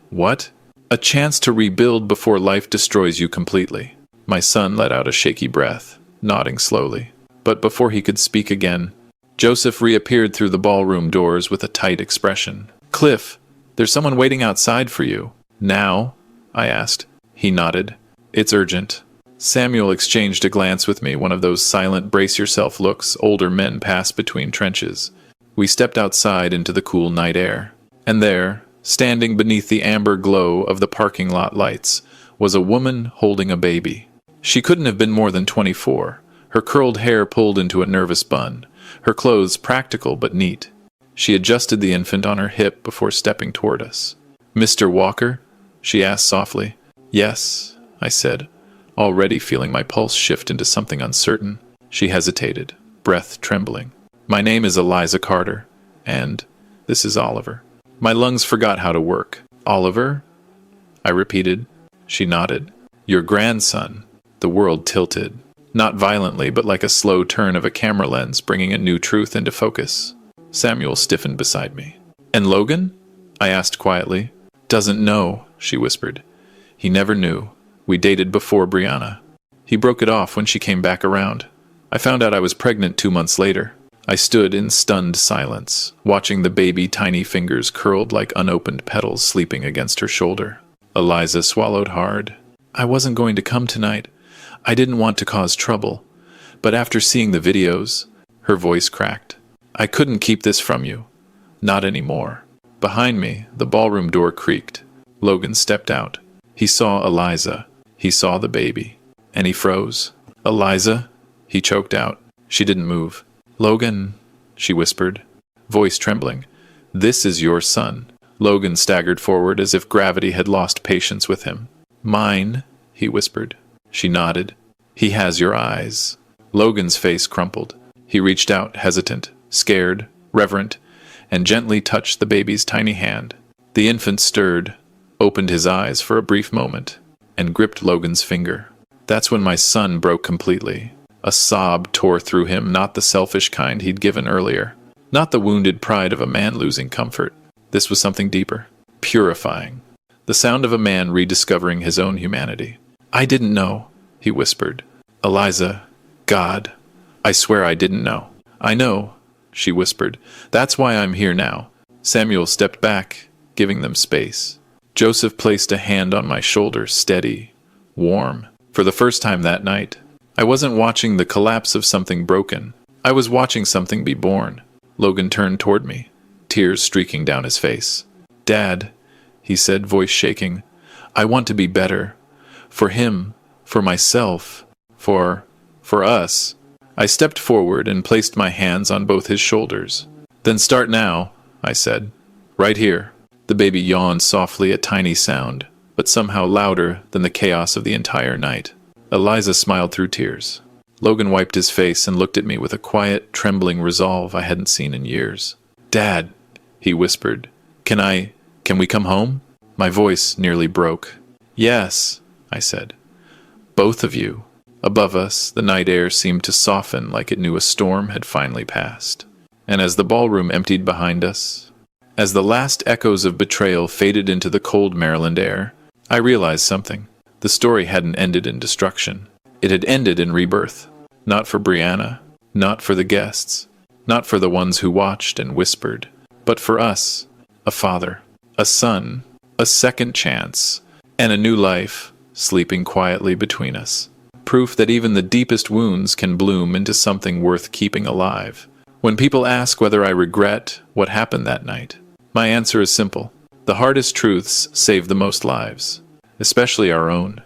"What?" "A chance to rebuild before life destroys you completely." My son let out a shaky breath, nodding slowly. But before he could speak again, Joseph reappeared through the ballroom doors with a tight expression. "Cliff, there's someone waiting outside for you." "Now?" I asked. He nodded. "It's urgent." Samuel exchanged a glance with me, one of those silent brace-yourself looks older men pass between trenches. We stepped outside into the cool night air. And there, standing beneath the amber glow of the parking lot lights, was a woman holding a baby. She couldn't have been more than 24, her curled hair pulled into a nervous bun, her clothes practical but neat. She adjusted the infant on her hip before stepping toward us. "Mr. Walker?" she asked softly. "Yes," I said, already feeling my pulse shift into something uncertain. She hesitated, breath trembling. "My name is Eliza Carter, and this is Oliver." My lungs forgot how to work. "Oliver?" I repeated. She nodded. "Your grandson." The world tilted. Not violently, but like a slow turn of a camera lens, bringing a new truth into focus. Samuel stiffened beside me. "And Logan?" I asked quietly. "Doesn't know," she whispered. "He never knew. We dated before Brianna. He broke it off when she came back around. I found out I was pregnant 2 months later." I stood in stunned silence, watching the baby tiny fingers curled like unopened petals sleeping against her shoulder. Eliza swallowed hard. "I wasn't going to come tonight. I didn't want to cause trouble. But after seeing the videos," her voice cracked, "I couldn't keep this from you. Not anymore." Behind me, the ballroom door creaked. Logan stepped out. He saw Eliza. He saw the baby. And he froze. "Eliza?" he choked out. She didn't move. "Logan," she whispered, voice trembling. "This is your son." Logan staggered forward as if gravity had lost patience with him. "Mine," he whispered. She nodded. "He has your eyes." Logan's face crumpled. He reached out, hesitant, scared, reverent, and gently touched the baby's tiny hand. The infant stirred, opened his eyes for a brief moment, and gripped Logan's finger. That's when my son broke completely. A sob tore through him, not the selfish kind he'd given earlier, not the wounded pride of a man losing comfort. This was something deeper, purifying, the sound of a man rediscovering his own humanity. "I didn't know," he whispered. "Eliza, God, I swear I didn't know." "I know," she whispered. "That's why I'm here now." Samuel stepped back, giving them space. Joseph placed a hand on my shoulder, steady, warm. For the first time that night, I wasn't watching the collapse of something broken. I was watching something be born. Logan turned toward me, tears streaking down his face. "Dad," he said, voice shaking, "I want to be better. For him, for myself, for us." I stepped forward and placed my hands on both his shoulders. "Then start now," I said. "Right here." The baby yawned softly, a tiny sound, but somehow louder than the chaos of the entire night. Eliza smiled through tears. Logan wiped his face and looked at me with a quiet, trembling resolve I hadn't seen in years. "Dad," he whispered, Can we come home?" My voice nearly broke. "Yes," I said. "Both of you." Above us, the night air seemed to soften like it knew a storm had finally passed. And as the ballroom emptied behind us, as the last echoes of betrayal faded into the cold Maryland air, I realized something. The story hadn't ended in destruction. It had ended in rebirth. Not for Brianna, not for the guests, not for the ones who watched and whispered, but for us, a father, a son, a second chance, and a new life sleeping quietly between us. Proof that even the deepest wounds can bloom into something worth keeping alive. When people ask whether I regret what happened that night, my answer is simple. The hardest truths save the most lives, especially our own.